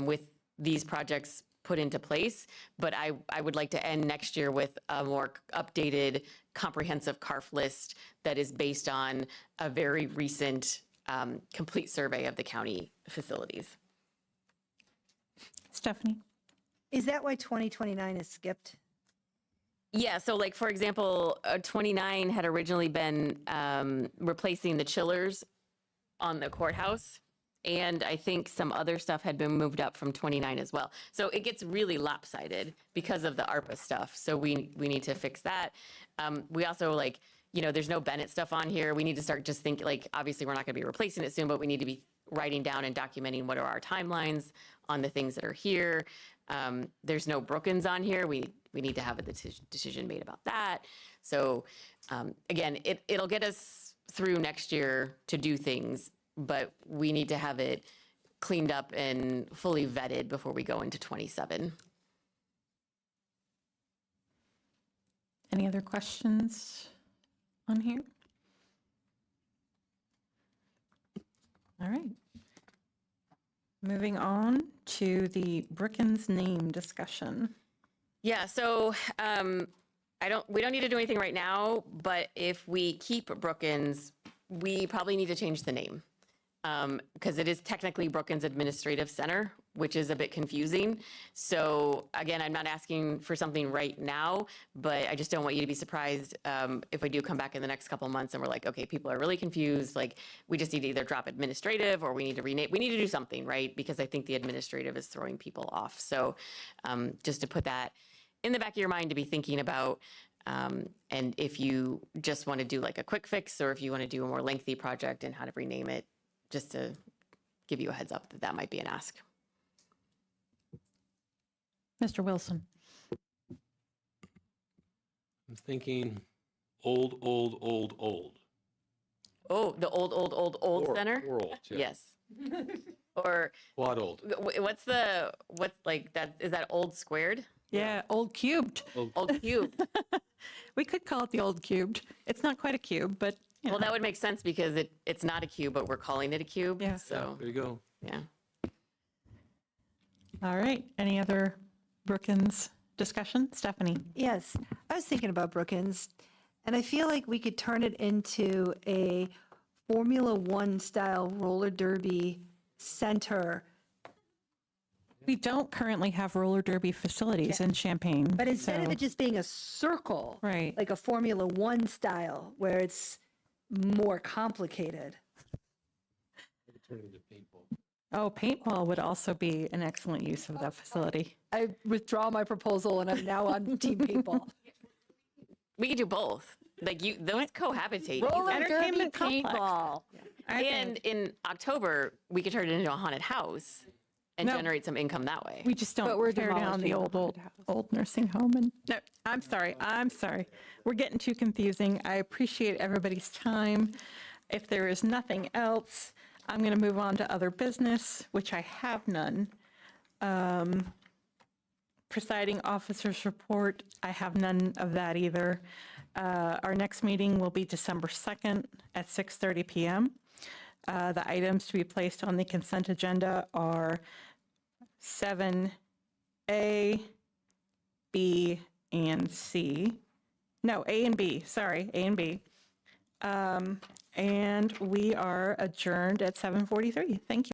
with these projects put into place, but I would like to end next year with a more updated, comprehensive CARF list that is based on a very recent complete survey of the county facilities. Stephanie? Is that why 2029 is skipped? Yeah, so like, for example, 29 had originally been replacing the chillers on the courthouse. And I think some other stuff had been moved up from 29 as well. So it gets really lopsided because of the ARPA stuff. So we need to fix that. We also like, you know, there's no Bennett stuff on here. We need to start just thinking, like, obviously we're not going to be replacing it soon, but we need to be writing down and documenting what are our timelines on the things that are here. There's no Brookins on here. We need to have a decision made about that. So again, it'll get us through next year to do things, but we need to have it cleaned up and fully vetted before we go into 27. Any other questions on here? All right. Moving on to the Brookins name discussion. Yeah, so we don't need to do anything right now, but if we keep Brookins, we probably need to change the name. Because it is technically Brookins Administrative Center, which is a bit confusing. So again, I'm not asking for something right now, but I just don't want you to be surprised if we do come back in the next couple of months and we're like, okay, people are really confused. Like, we just need to either drop administrative or we need to rename. We need to do something, right? Because I think the administrative is throwing people off. So just to put that in the back of your mind to be thinking about. And if you just want to do like a quick fix, or if you want to do a more lengthy project and how to rename it, just to give you a heads up that that might be an ask. Mr. Wilson? I'm thinking old. Oh, the old center? Or old, yeah. Yes. Or Quad old. what's like that? Is that old squared? Yeah, old cubed. Old cube. We could call it the old cubed. It's not quite a cube, but you Well, know. that would make sense because it's not a cube, but we're calling it a cube. Yeah. So, There you go. yeah. All right. Any other Brookins discussion? Stephanie? Yes, I was thinking about Brookins, and I feel like we could turn it into a Formula One style roller derby center. We don't currently have roller derby facilities in Champaign. But instead of so- it just being a circle, Right. like a Formula One style, where it's more complicated. Oh, paintball would also be an excellent use of that facility. I withdraw my proposal, and I'm now on Team Paintball. We could do both. Like those cohabitate. Entertainment complex. paintball. And in October, we could turn it into a haunted house and No. generate some income that way. We just don't we're tear down the demolishing old nursing home. And no, I'm sorry. We're getting too confusing. I appreciate everybody's time. If there is nothing else, I'm going to move on to other business, which I have none. Presiding officer's report, I have none of that either. Our next meeting will be December 2nd at 6:30 p.m. The items to be placed on the consent agenda are 7A, B, and C. No, A and B, sorry, A and B. And we are adjourned at 7:43. Thank you.